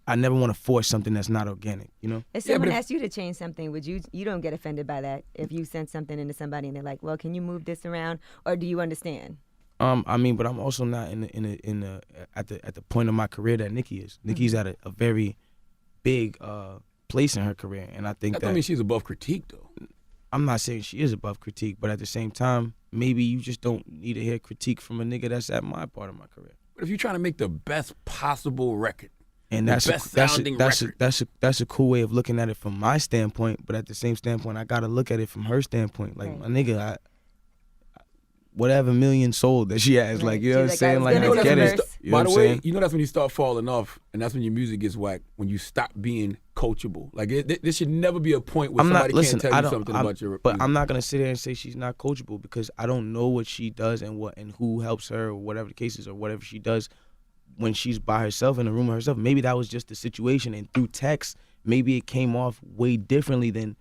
to force something that's not organic, you know? If someone asked you to change something, would you don't get offended by that if you send something into somebody and they're like, well, can you move this around, or do you understand? I mean, but I'm also not at the point of my career that Nikki is. Nikki's at a very big place in her career, and I think that don't mean she's above critique though. I'm not saying she is above critique, but at the same time, maybe you just don't need to hear critique from a nigga that's at my part of my career. But if you're trying to make the best possible record, and that's a cool way of looking at it from my standpoint, but at the same standpoint, I gotta look at it from her standpoint. Like my nigga, whatever million sold that she has, like, you know what I'm saying? Like, I get it. By the way, you know that's when you start falling off, and that's when your music gets whacked, when you stop being coachable. Like, this should never be a point where somebody can't tell you something about your But I'm not going to sit there and say she's not coachable, because I don't know what she does and who helps her, or whatever the case is, or whatever she does when she's by herself in a room by herself. Maybe that was just the situation, and through text, maybe it came off way differently than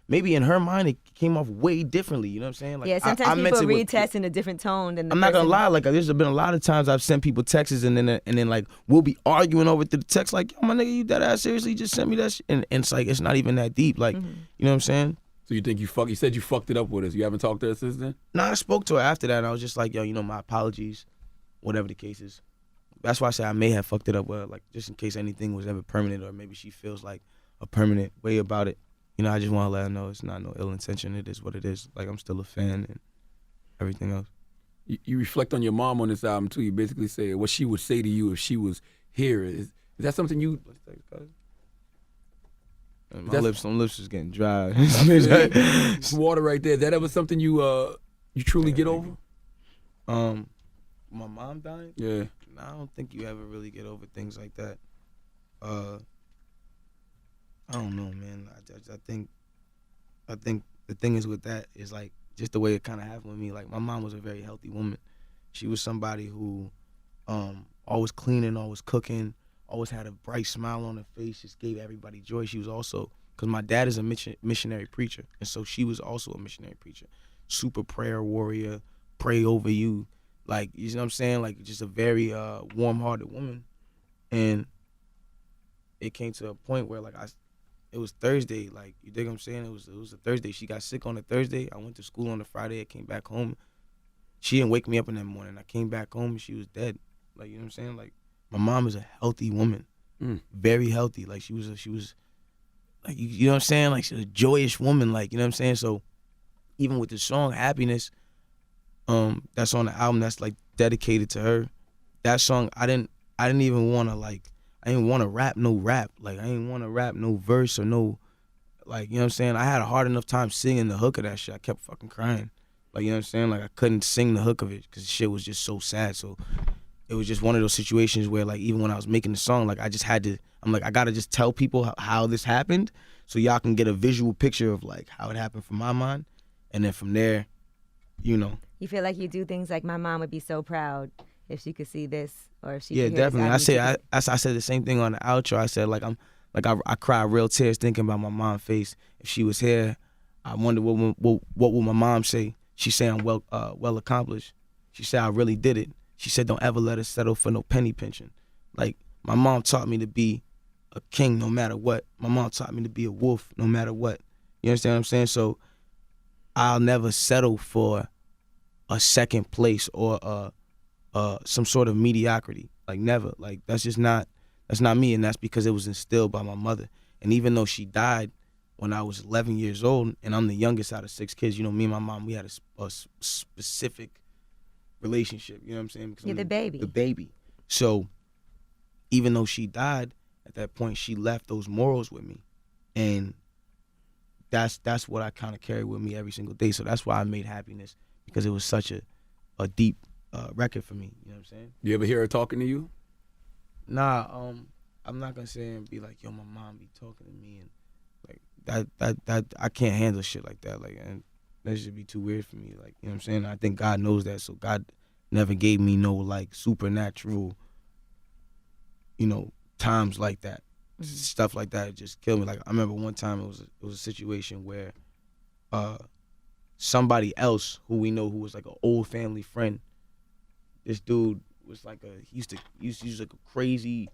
maybe in her mind it came off way differently. You know what I'm saying? Like, yeah, sometimes people read text in a different tone than the I'm not gonna lie. Like, there's been a lot of times I've sent people texts and then like we'll be arguing over the text. Like, yo, my nigga, you dead ass seriously just sent me that shit? And it's like it's not even that deep. Like, you know what I'm saying? So you think you said you fucked it up with us? You haven't talked to her since then? No, I spoke to her after that, and I was just like, yo, you know, my apologies, whatever the case is. That's why I say I may have fucked it up with her, like just in case anything was ever permanent, or maybe she feels like a permanent way about it. You know, I just want to let her know it's not no ill intention. It is what it is. Like, I'm still a fan and everything else. You reflect on your mom on this album, too. You basically say what she would say to you if she was here. Is that something you... My lips is getting dry. Some water right there. Is that ever something you truly get over? My mom dying? Yeah. I don't think you ever really get over things like that. I don't know, man. I think the thing is with that is like just the way it kind of happened with me. Like, my mom was a very healthy woman. She was somebody who always cleaning, always cooking, always had a bright smile on her face, just gave everybody joy. She was also, because my dad is a missionary preacher, and so she was also a missionary preacher. Super prayer warrior, pray over you. Like, you know what I'm saying? Like, just a very warm-hearted woman. And it came to a point where, like, it was Thursday, like, you dig what I'm saying? It was a Thursday. She got sick on a Thursday. I went to school on a Friday. I came back home. She didn't wake me up in that morning. I came back home and she was dead. Like, you know what I'm saying? Like, my mom is a healthy woman, very healthy. Like, she was like, you know what I'm saying? Like, she's a joyous woman. Like, you know what I'm saying? So even with the song Happiness, that's on the album that's like dedicated to her. That song, I didn't even want to rap no rap. Like, I didn't want to rap no verse or no, Like, you know what I'm saying? I had a hard enough time singing the hook of that shit. I kept fucking crying. Like, you know what I'm saying? Like, I couldn't sing the hook of it because the shit was just so sad. So it was just one of those situations where, like, even when I was making the song, like, I just had to, I'm like, I got to just tell people how this happened so y'all can get a visual picture of, like, how it happened from my mind. And then from there, you know. You feel like you do things like my mom would be so proud if she could see this or if she Yeah, could hear definitely. this I said the same thing on the outro. I said, like, I cry real tears thinking about my mom's face. If she was here, I wonder what would my mom say. She said I'm well accomplished. She said I really did it. She said don't ever let us settle for no penny pinching. Like, my mom taught me to be a king no matter what. My mom taught me to be a wolf no matter what. You understand what I'm saying? So I'll never settle for a second place or some sort of mediocrity. Like, never. Like, that's not me, and that's because it was instilled by my mother. And even though she died when I was 11 years old, and I'm the youngest out of 6 kids, you know, me and my mom, we had a specific relationship, you know what I'm saying? Because You're the baby. The baby. So even though she died, at that point, she left those morals with me. And that's what I kind of carry with me every single day. So that's why I made Happiness, because it was such a deep record for me, you know what I'm saying? You ever hear her talking to you? Nah, I'm not gonna say and be like, yo, my mom be talking to me, and like that I can't handle shit like that. Like, and that should be too weird for me. Like, you know what I'm saying? I think God knows that, so God never gave me no like supernatural, you know, times like that. Stuff like that just killed me. Like, I remember one time it was a situation where somebody else who we know who was like an old family friend, this dude was like he used to use like a crazy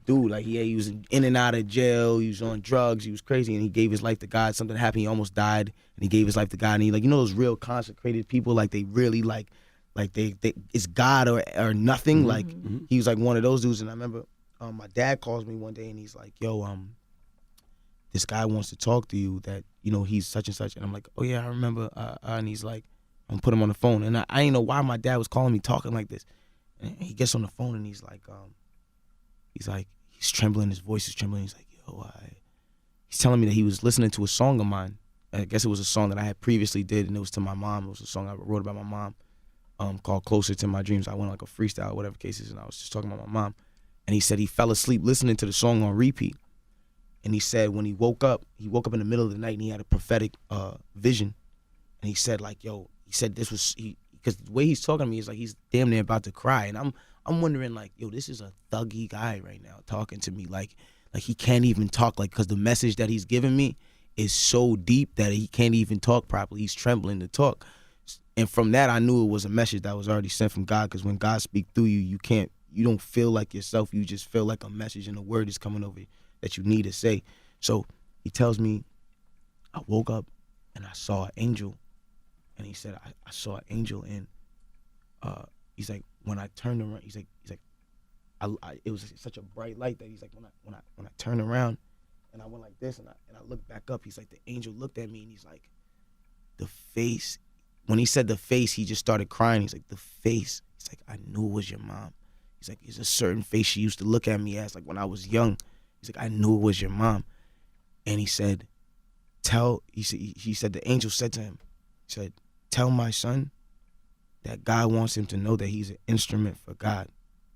dude. Like, he was in and out of jail, he was on drugs, he was crazy, and he gave his life to God. Something happened, he almost died, and he gave his life to God. And he, like, you know those real consecrated people, like they really like they it's God or nothing. Like, he was like one of those dudes. And I remember my dad calls me one day and he's like, yo, this guy wants to talk to you, that, you know, he's such and such. And I'm like, oh yeah, I remember. And he's like, I'm gonna put him on the phone. And I didn't know why my dad was calling me talking like this. And he gets on the phone and he's like, he's trembling, his voice is trembling. He's like, yo, he's telling me that he was listening to a song of mine. I guess it was a song that I had previously did, and it was to my mom. It was a song I wrote about my mom, called Closer to My Dreams. I went like a freestyle, whatever case is, and I was just talking about my mom. And he said he fell asleep listening to the song on repeat. And he said when he woke up in the middle of the night and he had a prophetic vision. And he said, like, yo, he said this was, because the way he's talking to me is like he's damn near about to cry. And I'm wondering, like, yo, this is a thuggy guy right now talking to me. Like he can't even talk, like, because the message that he's giving me is so deep that he can't even talk properly. He's trembling to talk. And from that, I knew it was a message that was already sent from God, because when God speaks through you, you don't feel like yourself. You just feel like a message and a word is coming over you that you need to say. So he tells me, I woke up and I saw an angel. And he said, I saw an angel, and he's like, when I turned around, he's like, it was such a bright light that he's like, when I turned around and I went like this and I looked back up, he's like, the angel looked at me and he's like, the face. When he said the face, he just started crying. He's like, the face. He's like, I knew it was your mom. He's like, there's a certain face she used to look at me as, like, when I was young. He's like, I knew it was your mom. And he said, he said the angel said to him, he said, tell my son that God wants him to know that he's an instrument for God.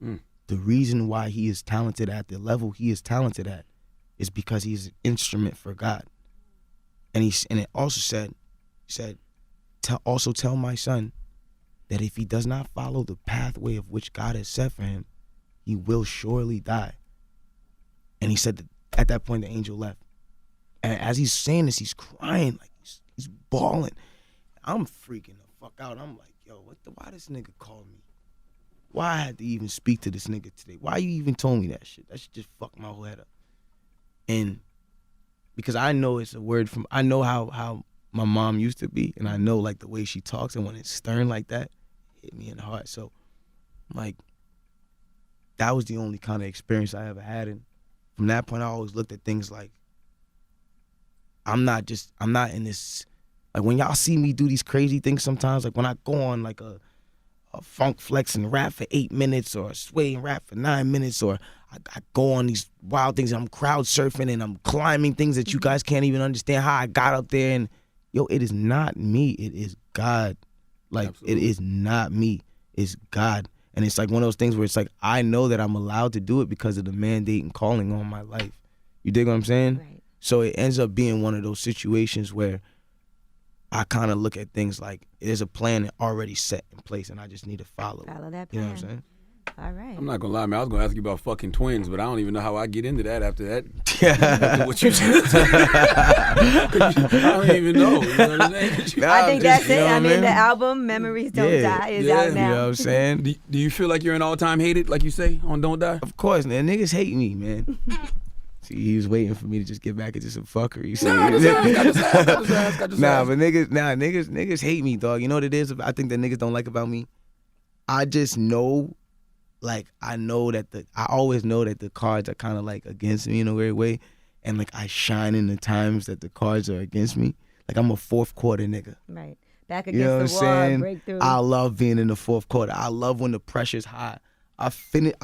The reason why he is talented at the level he is talented at is because he's an instrument for God. And it also said, tell my son that if he does not follow the pathway of which God has set for him, he will surely die. And he said that at that point the angel left. And as he's saying this, he's crying, like he's bawling. I'm freaking the fuck out. I'm like, yo, why this nigga called me? Why I had to even speak to this nigga today? Why you even told me that shit? That shit just fucked my whole head up. And because I know it's a word from, I know how my mom used to be, and I know, like, the way she talks, and when it's stern like that, it hit me in the heart. So, like, that was the only kind of experience I ever had. And from that point, I always looked at things like, I'm not in this, like, when y'all see me do these crazy things sometimes, like when I go on like a funk flex and rap for 8 minutes, or sway and rap for 9 minutes, or I go on these wild things and I'm crowd surfing and I'm climbing things that you guys can't even understand how I got up there. And yo, it is not me. It is God. Like, Absolutely. It is not me. It's God. And it's like one of those things where it's like, I know that I'm allowed to do it because of the mandate and calling on my life. You dig what I'm saying? Right. So it ends up being one of those situations where I kind of look at things like there's a plan already set in place and I just need to follow it. Follow that plan. You know what I'm saying? All right. I'm not gonna lie, man. I was gonna ask you about fucking twins, but I don't even know how I get into that after that. After what you just said. I don't even know. You know what I'm saying? I think that's it. I mean, the album "Memories Don't Die" is out now. You know what I'm saying? Do you feel like you're an all-time hated, like you say on "Don't Die"? Of course, man. Niggas hate me, man. See, he was waiting for me to just get back into some fuckery. Niggas hate me, dog. You know what it is? I think that niggas don't like about me. I just know. Like, I always know that the cards are kind of like against me in a weird way. And like, I shine in the times that the cards are against me. Like, I'm a fourth quarter nigga. Right. Back against the wall, breakthrough. I love being in the fourth quarter. I love when the pressure's high. I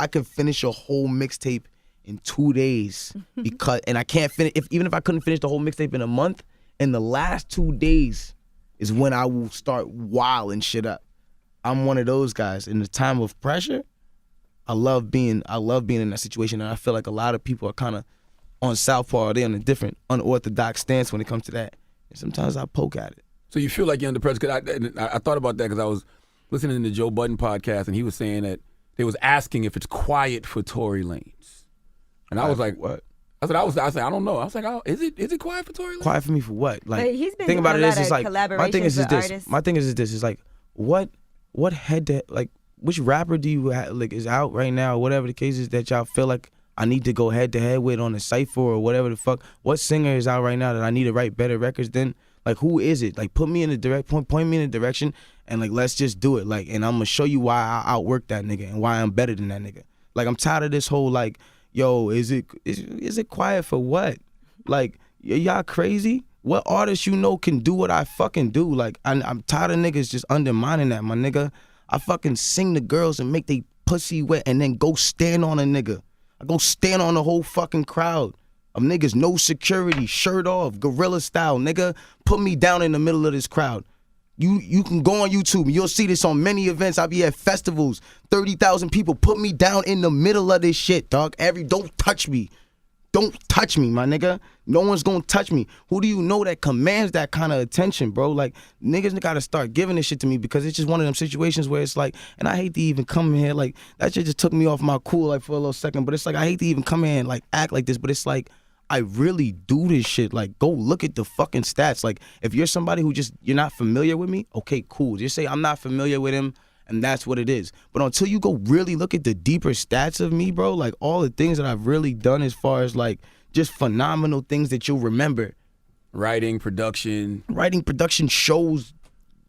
can finish a whole mixtape in 2 days and I can't finish, even if I couldn't finish the whole mixtape in a month, in the last 2 days is when I will start wilding shit up. I'm one of those guys. In the time of pressure, I love being in that situation, and I feel like a lot of people are kind of on southpaw. They're on a different, unorthodox stance when it comes to that. And sometimes I poke at it. So you feel like you're under pressure? Cause I thought about that because I was listening to the Joe Budden podcast, and he was saying that they was asking if it's quiet for Tory Lanez, and I was like, "What?" I said, I don't know. I was like, oh, is it quiet for Tory Lanez? Quiet for me for what? Like, but he's been think about doing it. It's like my thing is this. Artists. My thing is this. It's like what head to like. Which rapper do you like is out right now, or whatever the case is that y'all feel like I need to go head to head with on a cypher or whatever the fuck? What singer is out right now that I need to write better records than? Like, who is it? Like, put me in the point me in a direction, and like, let's just do it. Like, and I'm gonna show you why I outwork that nigga and why I'm better than that nigga. Like, I'm tired of this whole like, yo, is it quiet for what? Like, y'all crazy? What artist you know can do what I fucking do? Like, I'm tired of niggas just undermining that, my nigga. I fucking sing the girls and make they pussy wet and then go stand on a nigga. I go stand on the whole fucking crowd of niggas, no security, shirt off, gorilla style, nigga. Put me down in the middle of this crowd. You can go on YouTube and you'll see this on many events. I'll be at festivals, 30,000 people. Put me down in the middle of this shit, dog. Don't touch me. Don't touch me, my nigga. No one's gonna touch me. Who do you know that commands that kind of attention, bro? Like, niggas gotta start giving this shit to me because it's just one of them situations where it's like, and I hate to even come in here, like, that shit just took me off my cool, like, for a little second, but it's like, I hate to even come in and, like, act like this, but it's like, I really do this shit. Like, go look at the fucking stats. Like, if you're somebody who you're not familiar with me, okay, cool. Just say, I'm not familiar with him, and that's what it is. But until you go really look at the deeper stats of me, bro, like all the things that I've really done as far as like just phenomenal things that you'll remember. Writing, production, shows,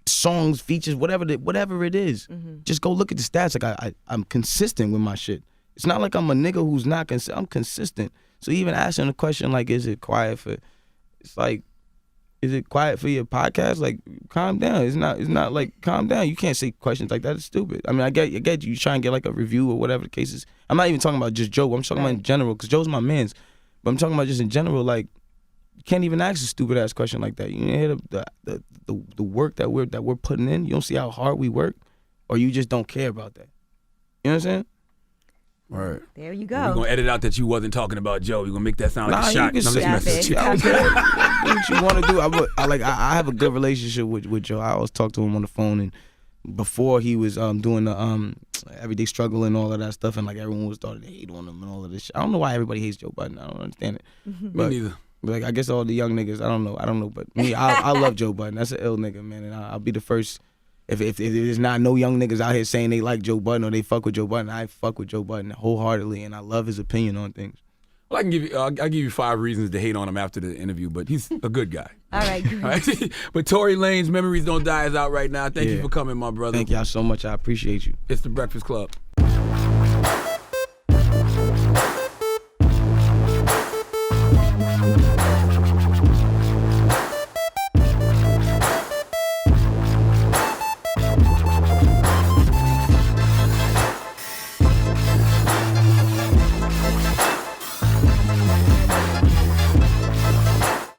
songs, features, whatever it is. Mm-hmm. Just go look at the stats. Like I'm consistent with my shit. It's not like I'm a nigga who's not consistent. I'm consistent. So even asking the question like, is it quiet for your podcast? Like, calm down. It's not like, calm down. You can't say questions like that. It's stupid. I mean, I get you try and get like a review or whatever the case is. I'm not even talking about just Joe. I'm talking about in general because Joe's my mans. But I'm talking about just in general, like, you can't even ask a stupid ass question like that. You hear the work that we're putting in. You don't see how hard we work, or you just don't care about that. You know what I'm saying? All right. There you go. We're going to edit out that you wasn't talking about Joe. You're going to make that sound like a shot. You can say what you want to do. I have a good relationship with Joe. I always talk to him on the phone, and before he was doing the everyday struggle and all of that stuff, and like everyone was starting to hate on him and all of this shit. I don't know why everybody hates Joe Budden. I don't understand it. Me neither. But like, I guess all the young niggas, I don't know. But me, I love Joe Budden. That's an ill nigga, man, and I'll be the first. If there's not no young niggas out here saying they like Joe Budden or they fuck with Joe Budden, I fuck with Joe Budden wholeheartedly, and I love his opinion on things. Well, I'll give you 5 reasons to hate on him after the interview, but he's a good guy. All right, good. All right? But Tory Lanez, Memories Don't Die is out right now. Thank you for coming, my brother. Thank y'all so much. I appreciate you. It's The Breakfast Club.